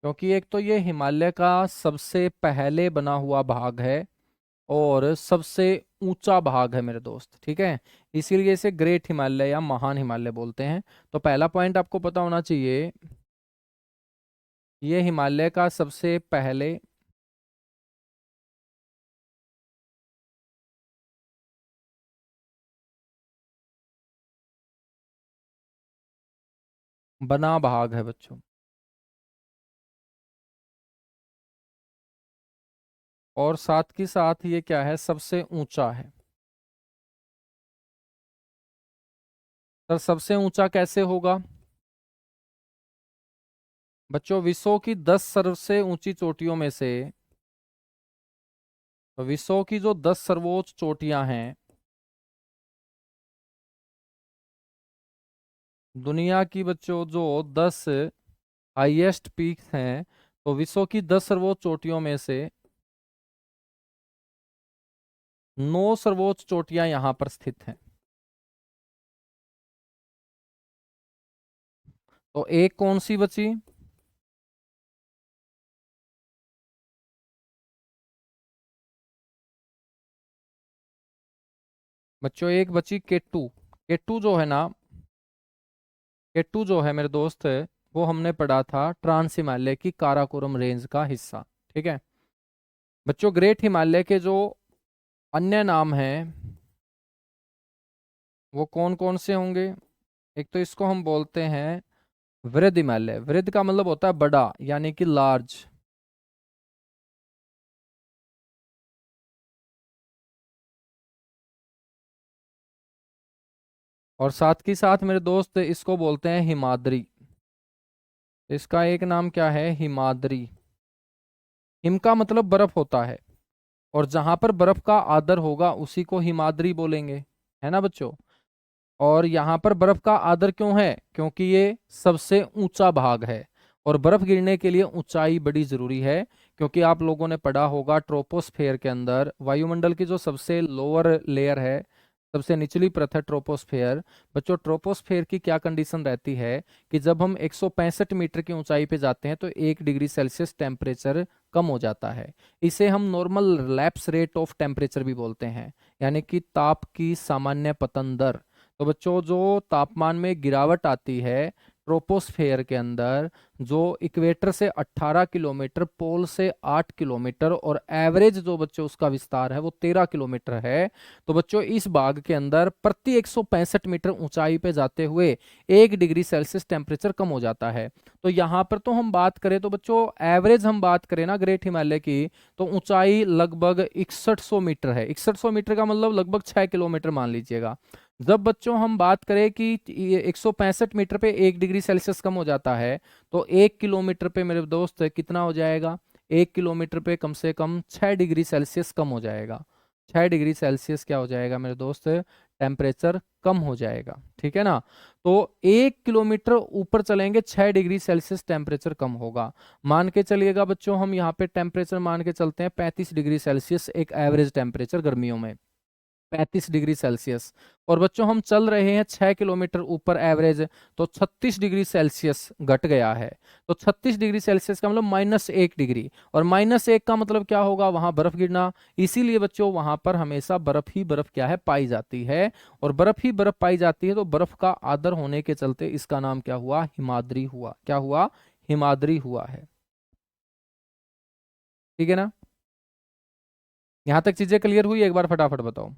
S1: क्योंकि एक तो ये हिमालय का सबसे पहले बना हुआ भाग है और सबसे ऊंचा भाग है मेरे दोस्त, ठीक है। इसीलिए इसे ग्रेट हिमालय या महान हिमालय बोलते हैं। तो पहला पॉइंट आपको पता होना चाहिए, ये हिमालय का सबसे पहले बना भाग है बच्चों। और साथ के साथ ये क्या है, सबसे ऊंचा है। सर सबसे ऊंचा कैसे होगा? बच्चों विश्व की 10 सबसे ऊंची चोटियों में से, विश्व की जो 10 सर्वोच्च चोटियां हैं, दुनिया की बच्चों जो 10 हाईएस्ट पीक्स हैं, तो विश्व की 10 सर्वोच्च चोटियों में से 9 सर्वोच्च चोटियां यहां पर स्थित हैं। तो एक कौन सी बची? बच्चों एक बची केटू। केटू जो है ना, केटू जो है मेरे दोस्त, वो हमने पढ़ा था ट्रांस हिमालय की काराकोरम रेंज का हिस्सा, ठीक है। बच्चों ग्रेट हिमालय के जो अन्य नाम हैं वो कौन कौन से होंगे? एक तो इसको हम बोलते हैं वृद्ध हिमालय। वृद्ध का मतलब होता है बड़ा, यानी कि लार्ज। और साथ ही साथ मेरे दोस्त इसको बोलते हैं हिमाद्री। इसका एक नाम क्या है? हिमाद्री। हिम का मतलब बर्फ होता है, और जहां पर बर्फ का आदर होगा उसी को हिमाद्री बोलेंगे, है ना बच्चों। और यहाँ पर बर्फ का आदर क्यों है? क्योंकि ये सबसे ऊंचा भाग है, और बर्फ गिरने के लिए ऊंचाई बड़ी जरूरी है। क्योंकि आप लोगों ने पढ़ा होगा ट्रोपोस्फेयर के अंदर वायुमंडल की जो सबसे लोअर लेयर है, सबसे निचली परत है ट्रोपोस्फेयर। बच्चों ट्रोपोस्फेयर की क्या कंडीशन रहती है कि जब हम 165 मीटर की ऊंचाई पे जाते हैं तो 1 डिग्री सेल्सियस टेम्परेचर कम हो जाता है। इसे हम normal lapse rate of temperature भी बोलते हैं, यानी कि ताप की सामान्य पतन दर। तो बच्चों जो तापमान में गिरावट आती है ट्रोपोस्फेयर के अंदर, जो इक्वेटर से 18 किलोमीटर, पोल से 8 किलोमीटर, और एवरेज जो बच्चों उसका विस्तार है वो 13 किलोमीटर है। तो बच्चों इस भाग के अंदर प्रति 165 मीटर ऊंचाई पे जाते हुए 1 डिग्री सेल्सियस टेम्परेचर कम हो जाता है। तो यहाँ पर तो हम बात करें तो बच्चों एवरेज हम बात करें ना ग्रेट हिमालय की, तो ऊंचाई लगभग 6100 मीटर है। 6100 मीटर का मतलब लगभग 6 किलोमीटर मान लीजिएगा। जब बच्चों हम बात करें कि 165 मीटर पे 1 डिग्री सेल्सियस कम हो जाता है, तो 1 किलोमीटर पे मेरे दोस्त कितना हो जाएगा? 1 किलोमीटर पे कम से कम 6 डिग्री सेल्सियस कम हो जाएगा। 6 डिग्री सेल्सियस क्या हो जाएगा मेरे दोस्त? टेम्परेचर कम हो जाएगा, ठीक है ना। तो 1 किलोमीटर ऊपर चलेंगे 6 डिग्री सेल्सियस टेम्परेचर कम होगा। मान के चलिएगा बच्चों, हम यहाँ पे टेम्परेचर मान के चलते हैं 35 डिग्री सेल्सियस, एक एवरेज टेम्परेचर गर्मियों में 35 डिग्री सेल्सियस। और बच्चों हम चल रहे हैं 6 किलोमीटर ऊपर एवरेज, तो 36 डिग्री सेल्सियस घट गया है। तो 36 डिग्री सेल्सियस का मतलब -1 डिग्री, और -1 का मतलब क्या होगा? वहां बर्फ गिरना। इसीलिए बच्चों वहां पर हमेशा बर्फ ही बर्फ क्या है, पाई जाती है। और बर्फ ही बर्फ पाई जाती है, तो बर्फ का आदर होने के चलते इसका नाम क्या हुआ? हिमाद्री हुआ। क्या हुआ? हिमाद्री हुआ है, ठीक है ना। यहां तक चीजें क्लियर हुई? एक बार फटाफट बताओ।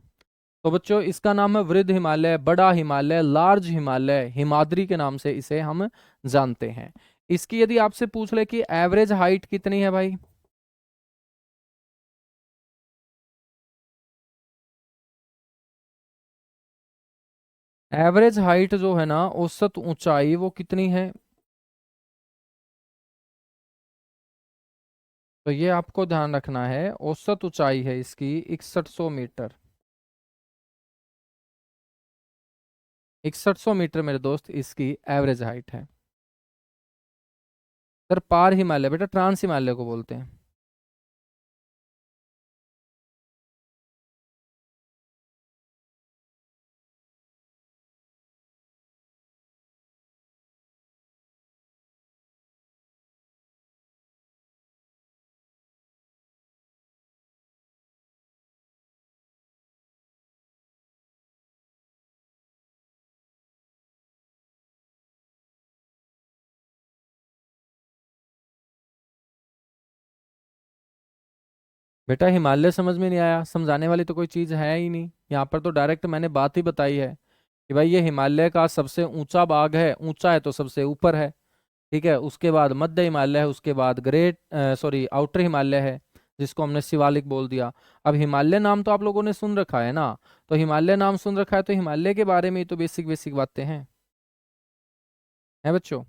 S1: तो बच्चों इसका नाम है वृद्ध हिमालय, बड़ा हिमालय, लार्ज हिमालय, हिमाद्री के नाम से इसे हम जानते हैं। इसकी यदि आपसे पूछ ले कि एवरेज हाइट कितनी है भाई? एवरेज हाइट जो है ना, औसत ऊंचाई वो कितनी है? तो ये आपको ध्यान रखना है, औसत ऊंचाई है इसकी 6100 मीटर। 6100 मीटर मेरे दोस्त इसकी एवरेज हाइट है। सर पार हिमालय बेटा ट्रांस हिमालय को बोलते हैं। बेटा हिमालय समझ में नहीं आया, समझाने वाली तो कोई चीज़ है ही नहीं यहाँ पर, तो डायरेक्ट मैंने बात ही बताई है कि भाई ये हिमालय का सबसे ऊंचा भाग है, ऊंचा है तो सबसे ऊपर है। ठीक है, उसके बाद मध्य हिमालय है, उसके बाद आउटर हिमालय है, जिसको हमने शिवालिक बोल दिया। अब हिमालय नाम तो आप लोगों ने सुन रखा है ना, तो हिमालय नाम सुन रखा है तो हिमालय के बारे में ही तो बेसिक बेसिक बातें हैं बच्चों।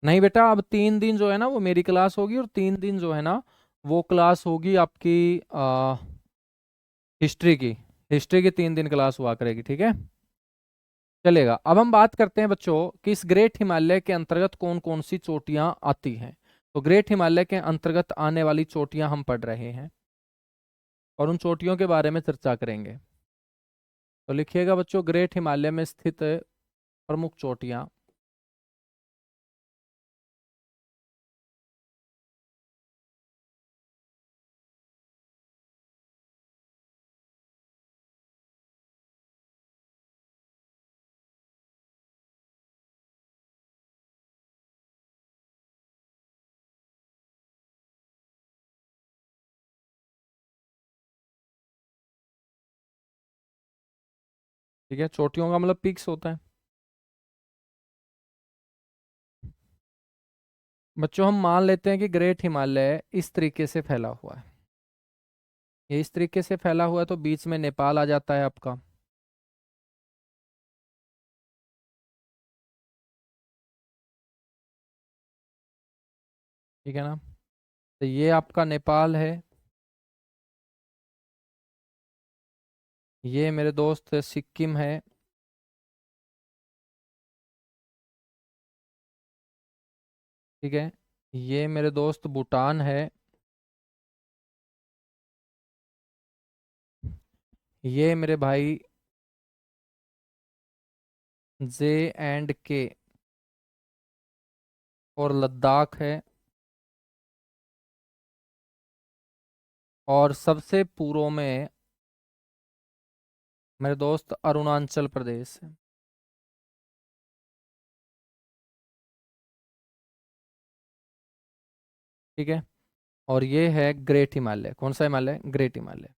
S1: नहीं बेटा, अब 3 दिन जो है ना वो मेरी क्लास होगी, और 3 दिन जो है ना वो क्लास होगी आपकी हिस्ट्री की। हिस्ट्री की 3 दिन क्लास हुआ करेगी, ठीक है, चलेगा। अब हम बात करते हैं बच्चों कि इस ग्रेट हिमालय के अंतर्गत कौन कौन सी चोटियां आती हैं। तो ग्रेट हिमालय के अंतर्गत आने वाली चोटियां हम पढ़ रहे हैं, और उन चोटियों के बारे में चर्चा करेंगे। तो लिखिएगा बच्चों, ग्रेट हिमालय में स्थित प्रमुख चोटियां। ठीक है, चोटियों का मतलब पीक्स होता है। बच्चों हम मान लेते हैं कि ग्रेट हिमालय इस तरीके से फैला हुआ है, ये इस तरीके से फैला हुआ है, तो बीच में नेपाल आ जाता है आपका। ठीक है ना, तो ये आपका नेपाल है, ये मेरे दोस्त सिक्किम है, ठीक है, ये मेरे दोस्त भूटान है, ये मेरे भाई J&K और लद्दाख है, और सबसे पूर्व में मेरे दोस्त अरुणाचल प्रदेश है। ठीक है, और ये है ग्रेट हिमालय। कौन सा हिमालय? ग्रेट हिमालय।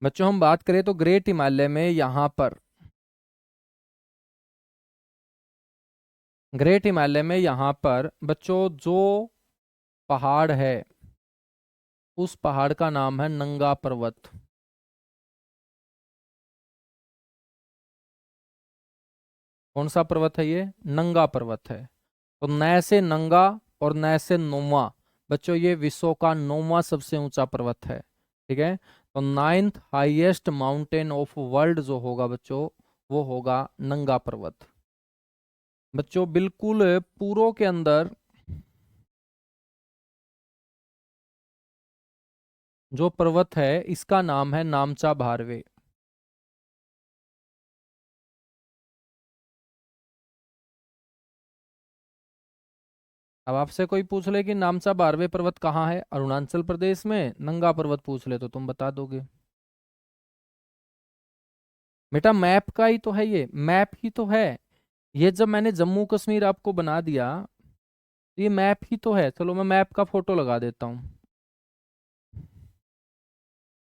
S1: बच्चों हम बात करें तो ग्रेट हिमालय में यहाँ पर, ग्रेट हिमालय में यहाँ पर बच्चों जो पहाड़ है, उस पहाड़ का नाम है नंगा पर्वत। कौन सा पर्वत है ये? नंगा पर्वत है। तो नए से नंगा और नए से नौवा, बच्चों ये विश्व का 9वां सबसे ऊंचा पर्वत है। ठीक है, तो 9th highest mountain of world जो होगा बच्चों, वो होगा नंगा पर्वत। बच्चों बिल्कुल पूर्व के अंदर जो पर्वत है इसका नाम है नामचा भारवे। अब आपसे कोई पूछ ले कि नामचा भारवे पर्वत कहाँ है, अरुणाचल प्रदेश में, नंगा पर्वत पूछ ले तो तुम बता दोगे। बेटा मैप का ही तो है, ये मैप ही तो है। ये जब मैंने जम्मू कश्मीर आपको बना दिया, तो ये मैप ही तो है। चलो मैं मैप का फोटो लगा देता हूँ,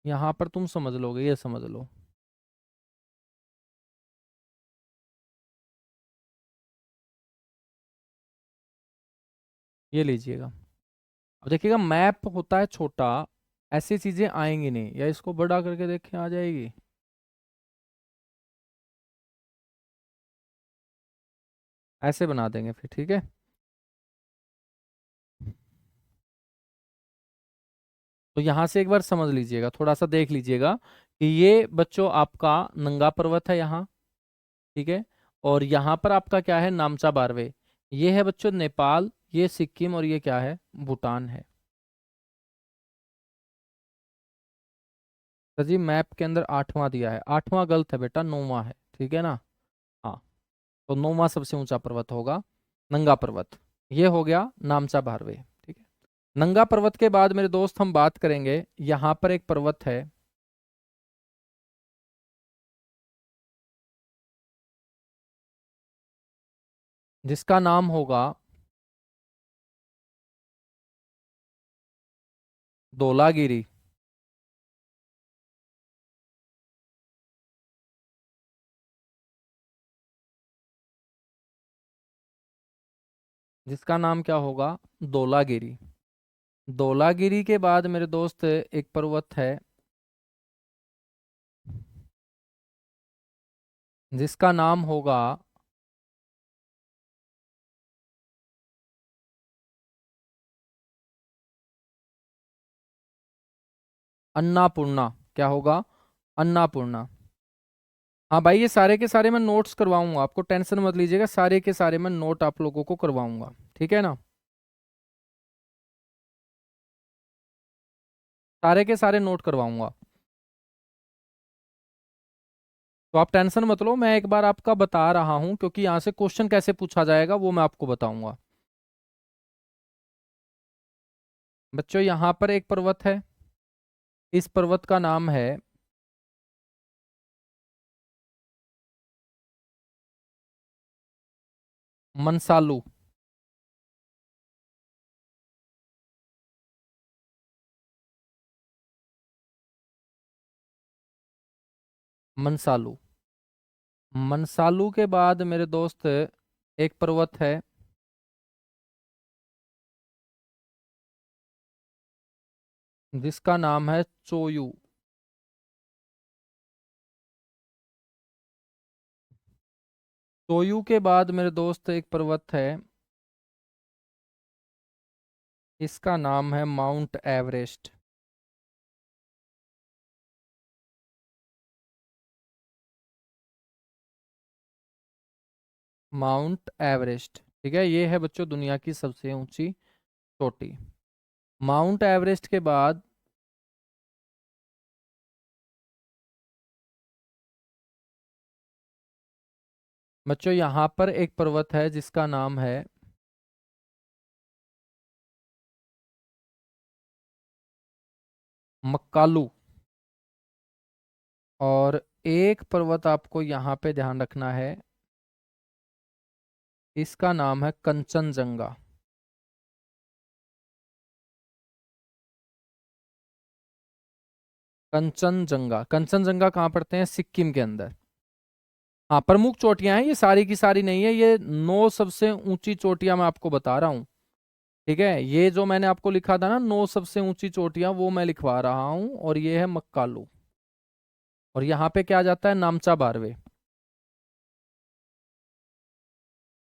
S1: यहाँ पर तुम समझ लोगे, ये समझ लो। ये लीजिएगा। अब देखिएगा मैप होता है छोटा, ऐसी चीजें आएंगी नहीं, या इसको बड़ा करके देखें आ जाएगी। ऐसे बना देंगे फिर, ठीक है। तो यहाँ से एक बार समझ लीजिएगा, थोड़ा सा देख लीजिएगा कि ये बच्चों आपका नंगा पर्वत है यहाँ, ठीक है। और यहाँ पर आपका क्या है, नामचा बारवे। ये है बच्चों नेपाल, ये सिक्किम, और ये क्या है, भूटान है। तो जी मैप के अंदर 8वां दिया है, 8वां गलत है बेटा, 9वां है, ठीक है ना। हाँ, तो 9वां सबसे ऊंचा पर्वत होगा नंगा पर्वत। ये हो गया नामचा बारवे, ठीक है। नंगा पर्वत के बाद मेरे दोस्त हम बात करेंगे, यहाँ पर एक पर्वत है जिसका नाम होगा धौलागिरी। जिसका नाम क्या होगा, धौलागिरी। धौलागिरी के बाद मेरे दोस्त एक पर्वत है जिसका नाम होगा अन्नापूर्णा। क्या होगा, अन्नापूर्णा। हाँ भाई, ये सारे के सारे मैं नोट्स करवाऊंगा, आपको टेंशन मत लीजिएगा, सारे के सारे मैं नोट आप लोगों को करवाऊंगा, ठीक है ना। सारे के सारे नोट करवाऊंगा, तो आप टेंशन मत लो, मैं एक बार आपका बता रहा हूं, क्योंकि यहाँ से क्वेश्चन कैसे पूछा जाएगा वो मैं आपको बताऊंगा। बच्चों यहाँ पर एक पर्वत है, इस पर्वत का नाम है मनसालू। मनसालू। मनसालू के बाद मेरे दोस्त एक पर्वत है जिसका नाम है चोयू। चोयू के बाद मेरे दोस्त एक पर्वत है, इसका नाम है माउंट एवरेस्ट। माउंट एवरेस्ट, ठीक है, ये है बच्चों दुनिया की सबसे ऊंची चोटी। माउंट एवरेस्ट के बाद बच्चों यहाँ पर एक पर्वत है जिसका नाम है मक्कालू। और एक पर्वत आपको यहाँ पे ध्यान रखना है, इसका नाम है कंचनजंगा। कंचनजंगा, कंचनजंगा कहाँ पड़ते हैं, सिक्किम के अंदर। हाँ, प्रमुख चोटियां हैं ये, सारी की सारी नहीं है, ये 9 सबसे ऊंची चोटियां मैं आपको बता रहा हूँ, ठीक है। ये जो मैंने आपको लिखा था ना 9 सबसे ऊंची चोटियां, वो मैं लिखवा रहा हूँ, और ये है मक्कालू। और यहाँ पे क्या आ जाता है, नामचा बारवे,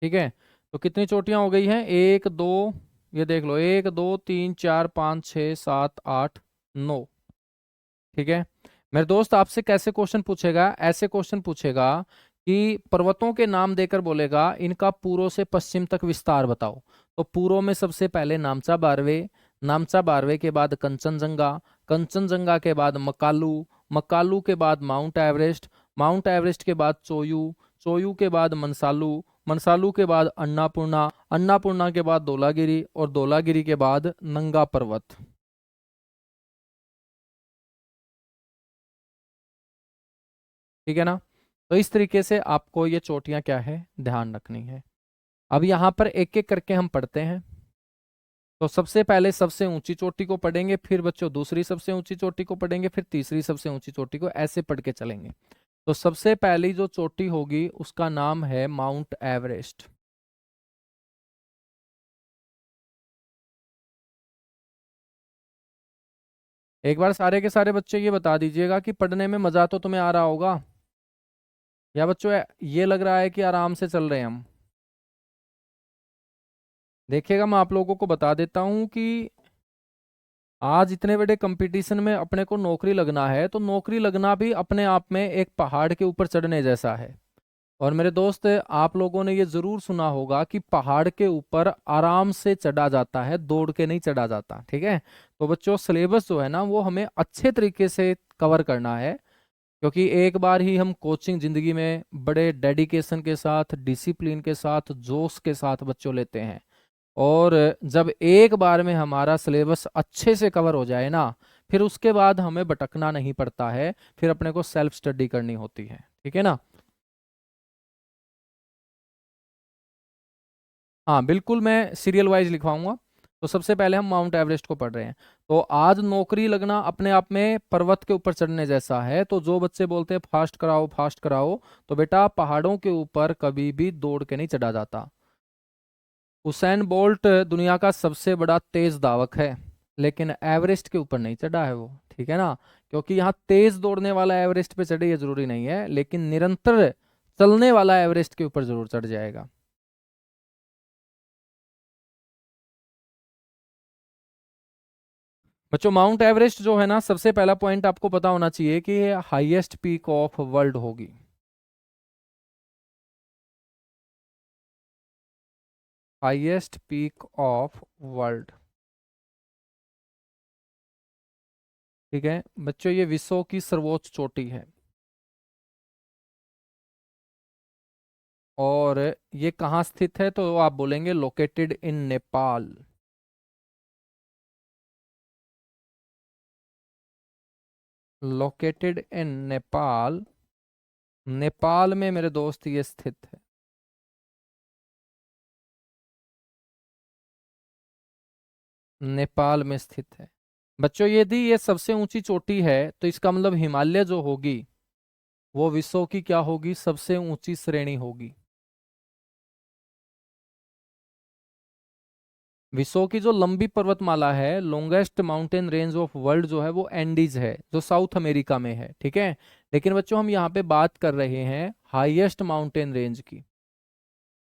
S1: ठीक है। तो कितनी चोटियां हो गई हैं, एक दो, ये देख लो, 1 2 3 4 5 6 7 8 9, ठीक है। मेरे दोस्त आपसे कैसे क्वेश्चन पूछेगा, ऐसे क्वेश्चन पूछेगा कि पर्वतों के नाम देकर बोलेगा इनका पूर्व से पश्चिम तक विस्तार बताओ। तो पूर्व में सबसे पहले नामचा बारवे, नामचा बारवे के बाद कंचनजंगा, कंचनजंगा के बाद मकालू, मकालू के बाद माउंट एवरेस्ट, माउंट एवरेस्ट के बाद चोयू, चोयू के बाद मनसालू, मनसालू के बाद अन्नापूर्णा, अन्नापूर्णा के बाद धौलागिरी, और धौलागिरी के बाद नंगा पर्वत, ठीक है ना। तो इस तरीके से आपको ये चोटियां क्या है, ध्यान रखनी है। अब यहाँ पर एक एक करके हम पढ़ते हैं। तो सबसे पहले सबसे ऊंची चोटी को पढ़ेंगे, फिर बच्चों दूसरी सबसे ऊंची चोटी को पढ़ेंगे, फिर तीसरी सबसे ऊंची चोटी को, ऐसे पढ़ के चलेंगे। तो सबसे पहली जो चोटी होगी उसका नाम है माउंट एवरेस्ट। एक बार सारे के सारे बच्चे ये बता दीजिएगा कि पढ़ने में मजा तो तुम्हें आ रहा होगा, या बच्चों ये लग रहा है कि आराम से चल रहे हैं हम। देखिएगा, मैं आप लोगों को बता देता हूँ कि आज इतने बड़े कंपटीशन में अपने को नौकरी लगना है, तो नौकरी लगना भी अपने आप में एक पहाड़ के ऊपर चढ़ने जैसा है। और मेरे दोस्त, आप लोगों ने ये जरूर सुना होगा कि पहाड़ के ऊपर आराम से चढ़ा जाता है, दौड़ के नहीं चढ़ा जाता। ठीक है, तो बच्चों सिलेबस जो है ना वो हमें अच्छे तरीके से कवर करना है, क्योंकि एक बार ही हम कोचिंग जिंदगी में बड़े डेडिकेशन के साथ, डिसिप्लिन के साथ, जोश के साथ बच्चों लेते हैं। और जब एक बार में हमारा सिलेबस अच्छे से कवर हो जाए ना, फिर उसके बाद हमें भटकना नहीं पड़ता है, फिर अपने को सेल्फ स्टडी करनी होती है। ठीक है ना। हाँ बिल्कुल, मैं सीरियल वाइज लिखवाऊंगा। तो सबसे पहले हम माउंट एवरेस्ट को पढ़ रहे हैं। तो आज नौकरी लगना अपने आप में पर्वत के ऊपर चढ़ने जैसा है। तो जो बच्चे बोलते हैं फास्ट कराओ फास्ट कराओ, तो बेटा पहाड़ों के ऊपर कभी भी दौड़ के नहीं चढ़ा जाता। उसैन बोल्ट दुनिया का सबसे बड़ा तेज धावक है, लेकिन एवरेस्ट के ऊपर नहीं चढ़ा है वो। ठीक है ना, क्योंकि यहाँ तेज दौड़ने वाला एवरेस्ट पे चढ़े ये जरूरी नहीं है, लेकिन निरंतर चलने वाला एवरेस्ट के ऊपर जरूर चढ़ जाएगा। बच्चों माउंट एवरेस्ट जो है ना, सबसे पहला पॉइंट आपको पता होना चाहिए कि ये हाईएस्ट पीक ऑफ वर्ल्ड होगी। Highest peak of world. ठीक है बच्चों, ये विश्व की सर्वोच्च चोटी है। और ये कहाँ स्थित है, तो आप बोलेंगे located in Nepal. Located in Nepal. Nepal में मेरे दोस्त ये स्थित है। नेपाल में स्थित है। बच्चों यदि ये सबसे ऊंची चोटी है, तो इसका मतलब हिमालय जो होगी वो विश्व की क्या होगी, सबसे ऊंची श्रेणी होगी। विश्व की जो लंबी पर्वतमाला है, longest mountain range of world जो है वो एंडीज है, जो साउथ अमेरिका में है। ठीक है, लेकिन बच्चों हम यहाँ पे बात कर रहे हैं हाईएस्ट माउंटेन रेंज की।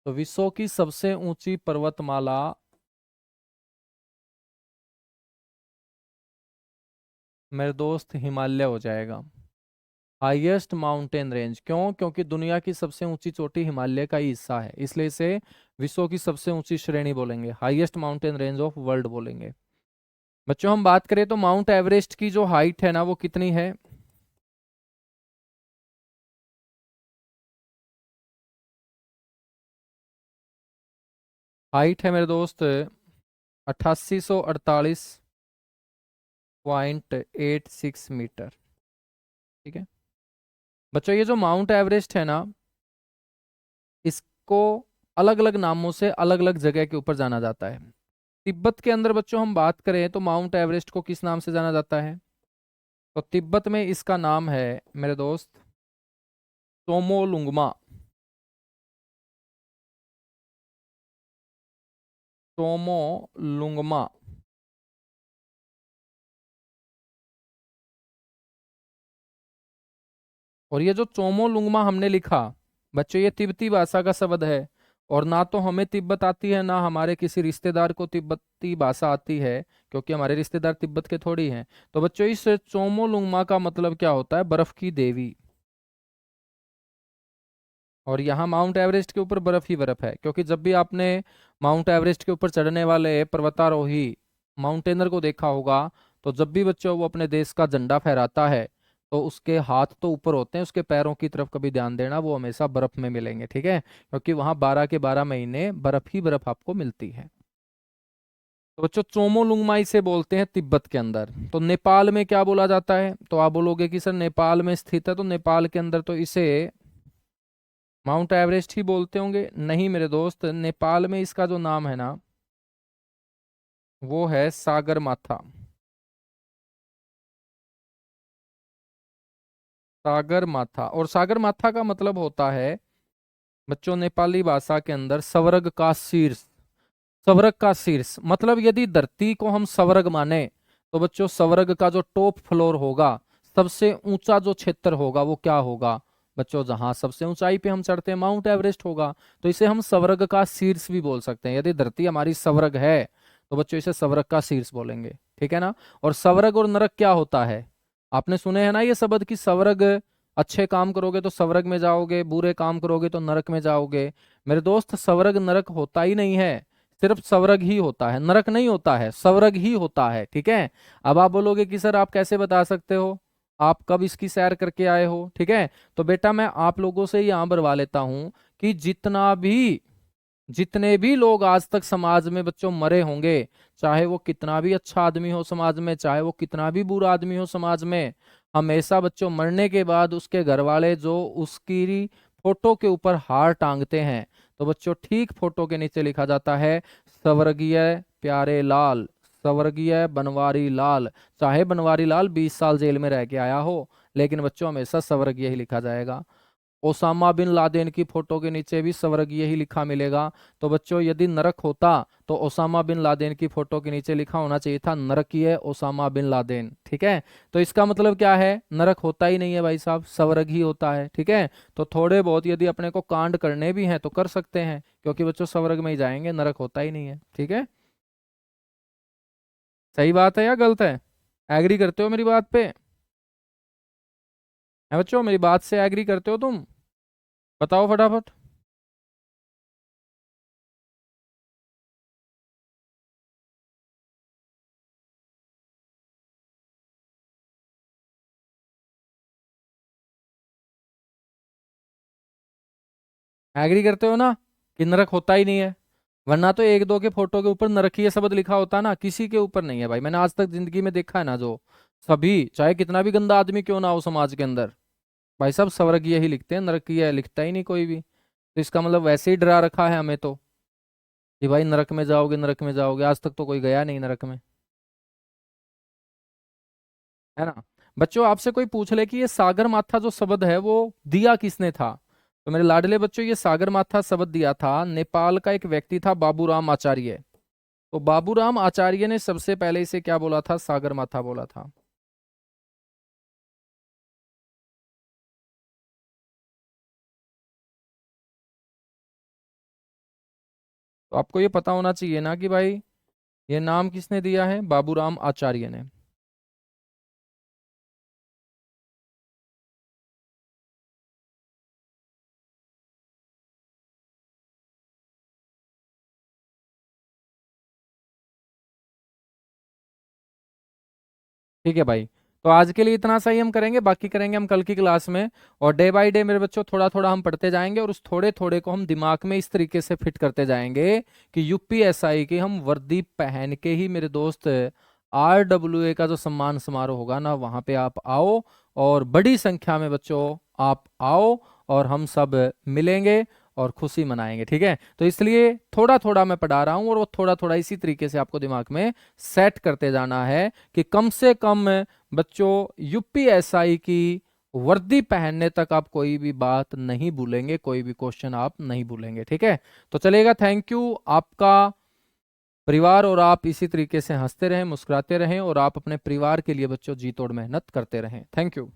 S1: तो विश्व की सबसे ऊंची पर्वतमाला मेरे दोस्त हिमालय हो जाएगा। हाईएस्ट माउंटेन रेंज क्यों, क्योंकि दुनिया की सबसे ऊंची चोटी हिमालय का ही हिस्सा है, इसलिए इसे विश्व की सबसे ऊंची श्रेणी बोलेंगे, highest mountain range of world बोलेंगे। बच्चों हम बात करें तो माउंट एवरेस्ट की जो हाइट है ना वो कितनी है। हाइट है मेरे दोस्त 8848.86 मीटर। ठीक है बच्चों, ये जो माउंट एवरेस्ट है ना, इसको अलग अलग नामों से अलग अलग जगह के ऊपर जाना जाता है। तिब्बत के अंदर बच्चों हम बात करें तो माउंट एवरेस्ट को किस नाम से जाना जाता है, तो तिब्बत में इसका नाम है मेरे दोस्त चोमोलुंगमा। चोमोलुंगमा। और ये जो चोमोलुंगमा हमने लिखा बच्चों, ये तिब्बती भाषा का शब्द है। और ना तो हमें तिब्बत आती है, ना हमारे किसी रिश्तेदार को तिब्बती भाषा आती है, क्योंकि हमारे रिश्तेदार तिब्बत के थोड़ी हैं। तो बच्चों इस चोमोलुंगमा का मतलब क्या होता है, बर्फ की देवी। और यहाँ माउंट एवरेस्ट के ऊपर बर्फ ही बर्फ है, क्योंकि जब भी आपने माउंट एवरेस्ट के ऊपर चढ़ने वाले पर्वतारोही माउंटेनर को देखा होगा, तो जब भी बच्चों वो अपने देश का झंडा फहराता है, तो उसके हाथ तो ऊपर होते हैं, उसके पैरों की तरफ कभी ध्यान देना, वो हमेशा बर्फ में मिलेंगे। ठीक है, क्योंकि वहाँ 12 के 12 महीने बर्फ ही बर्फ आपको मिलती है। तो बच्चों चोमोलुंगमा इसे बोलते हैं तिब्बत के अंदर। तो नेपाल में क्या बोला जाता है, तो आप बोलोगे कि सर नेपाल में स्थित है, तो नेपाल के अंदर तो इसे माउंट एवरेस्ट ही बोलते होंगे। नहीं मेरे दोस्त, नेपाल में इसका जो नाम है ना वो है सागर माथा। सागर माथा, और सागर माथा का मतलब होता है बच्चों नेपाली भाषा के अंदर स्वर्ग का शीर्ष। स्वर्ग का शीर्ष मतलब यदि धरती को हम स्वर्ग माने, तो बच्चों स्वर्ग का जो टॉप फ्लोर होगा, सबसे ऊंचा जो क्षेत्र होगा वो क्या होगा बच्चों, जहां सबसे ऊंचाई पे हम चढ़ते हैं माउंट एवरेस्ट होगा। तो इसे हम स्वर्ग का शीर्ष भी बोल सकते हैं। यदि धरती हमारी स्वर्ग है, तो बच्चों इसे स्वर्ग का शीर्ष बोलेंगे। ठीक है ना। और स्वर्ग और नरक क्या होता है, आपने सुने हैं ना ये शब्द कि स्वर्ग, अच्छे काम करोगे तो स्वर्ग में जाओगे, बुरे काम करोगे तो नरक में जाओगे। मेरे दोस्त स्वर्ग नरक होता ही नहीं है, सिर्फ स्वर्ग ही होता है, नरक नहीं होता है, स्वर्ग ही होता है, ठीक है। अब आप बोलोगे कि सर आप कैसे बता सकते हो, आप कब इसकी सैर करके आए हो, ठीक है। तो बेटा मैं आप लोगों से यहाँ बरवा लेता हूं कि जितने भी लोग आज तक समाज में बच्चों मरे होंगे, चाहे वो कितना भी अच्छा आदमी हो समाज में, चाहे वो कितना भी बुरा आदमी हो समाज में, हमेशा बच्चों मरने के बाद उसके घर वाले जो उसकी फोटो के ऊपर हार टांगते हैं, तो बच्चों ठीक फोटो के नीचे लिखा जाता है स्वर्गीय प्यारे लाल, स्वर्गीय बनवारी लाल। चाहे बनवारी लाल 20 साल जेल में रह के आया हो, लेकिन बच्चों हमेशा स्वर्गीय ही लिखा जाएगा। ओसामा बिन लादेन की फोटो के नीचे भी स्वर्गीय ही लिखा मिलेगा। तो बच्चों यदि नरक होता तो ओसामा बिन लादेन की फोटो के नीचे लिखा होना चाहिए था नरकीय ओसामा बिन लादेन, ठीक है। तो इसका मतलब क्या है, नरक होता ही नहीं है भाई साहब, स्वर्ग ही होता है, ठीक है। तो थोड़े बहुत यदि अपने को कांड करने भी हैं तो कर सकते हैं, क्योंकि बच्चों स्वर्ग में ही जाएंगे, नरक होता ही नहीं है, ठीक है। सही बात है या गलत है, एग्री करते हो मेरी बात पे, है बच्चों, मेरी बात से एग्री करते हो तुम, बताओ फटाफट। एग्री करते हो ना कि नरक होता ही नहीं है, वरना तो एक दो के फोटो के ऊपर नरकीय शब्द लिखा होता ना, किसी के ऊपर नहीं है भाई, मैंने आज तक जिंदगी में देखा है ना, जो सभी चाहे कितना भी गंदा आदमी क्यों ना हो समाज के अंदर, भाई साहब स्वर्गीय ही लिखते हैं, नरकीय लिखता ही नहीं कोई भी। तो इसका मतलब वैसे ही डरा रखा है हमें तो कि भाई नरक में जाओगे, नरक में जाओगे, आज तक तो कोई गया नहीं नरक में, है ना। बच्चों आपसे कोई पूछ ले कि ये सागर माथा जो शब्द है वो दिया किसने था, तो मेरे लाडले बच्चों ये सागर माथा शब्द दिया था नेपाल का एक व्यक्ति था बाबूराम आचार्य। तो बाबूराम आचार्य ने सबसे पहले इसे क्या बोला था, सागर माथा बोला था। तो आपको ये पता होना चाहिए ना कि भाई ये नाम किसने दिया है, बाबूराम आचार्य ने। ठीक है भाई, तो आज के लिए इतना सही हम करेंगे, बाकी करेंगे हम कल की क्लास में। और डे बाय डे मेरे बच्चों थोड़ा थोड़ा हम पढ़ते जाएंगे, और उस थोड़े थोड़े को हम दिमाग में इस तरीके से फिट करते जाएंगे कि यूपीएसआई की हम वर्दी पहन के ही मेरे दोस्त आरडब्ल्यूए का जो सम्मान समारोह होगा ना, वहां पे आप आओ, और बड़ी संख्या में बच्चों आप आओ, और हम सब मिलेंगे और खुशी मनाएंगे, ठीक है। तो इसलिए थोड़ा थोड़ा मैं पढ़ा रहा हूँ, और वो थोड़ा थोड़ा इसी तरीके से आपको दिमाग में सेट करते जाना है कि कम से कम बच्चों यूपीएसआई की वर्दी पहनने तक आप कोई भी बात नहीं भूलेंगे, कोई भी क्वेश्चन आप नहीं भूलेंगे, ठीक है। तो चलेगा, थैंक यू आपका परिवार, और आप इसी तरीके से हंसते रहें, मुस्कुराते रहें, और आप अपने परिवार के लिए बच्चों जी तोड़ मेहनत करते रहें, थैंक यू।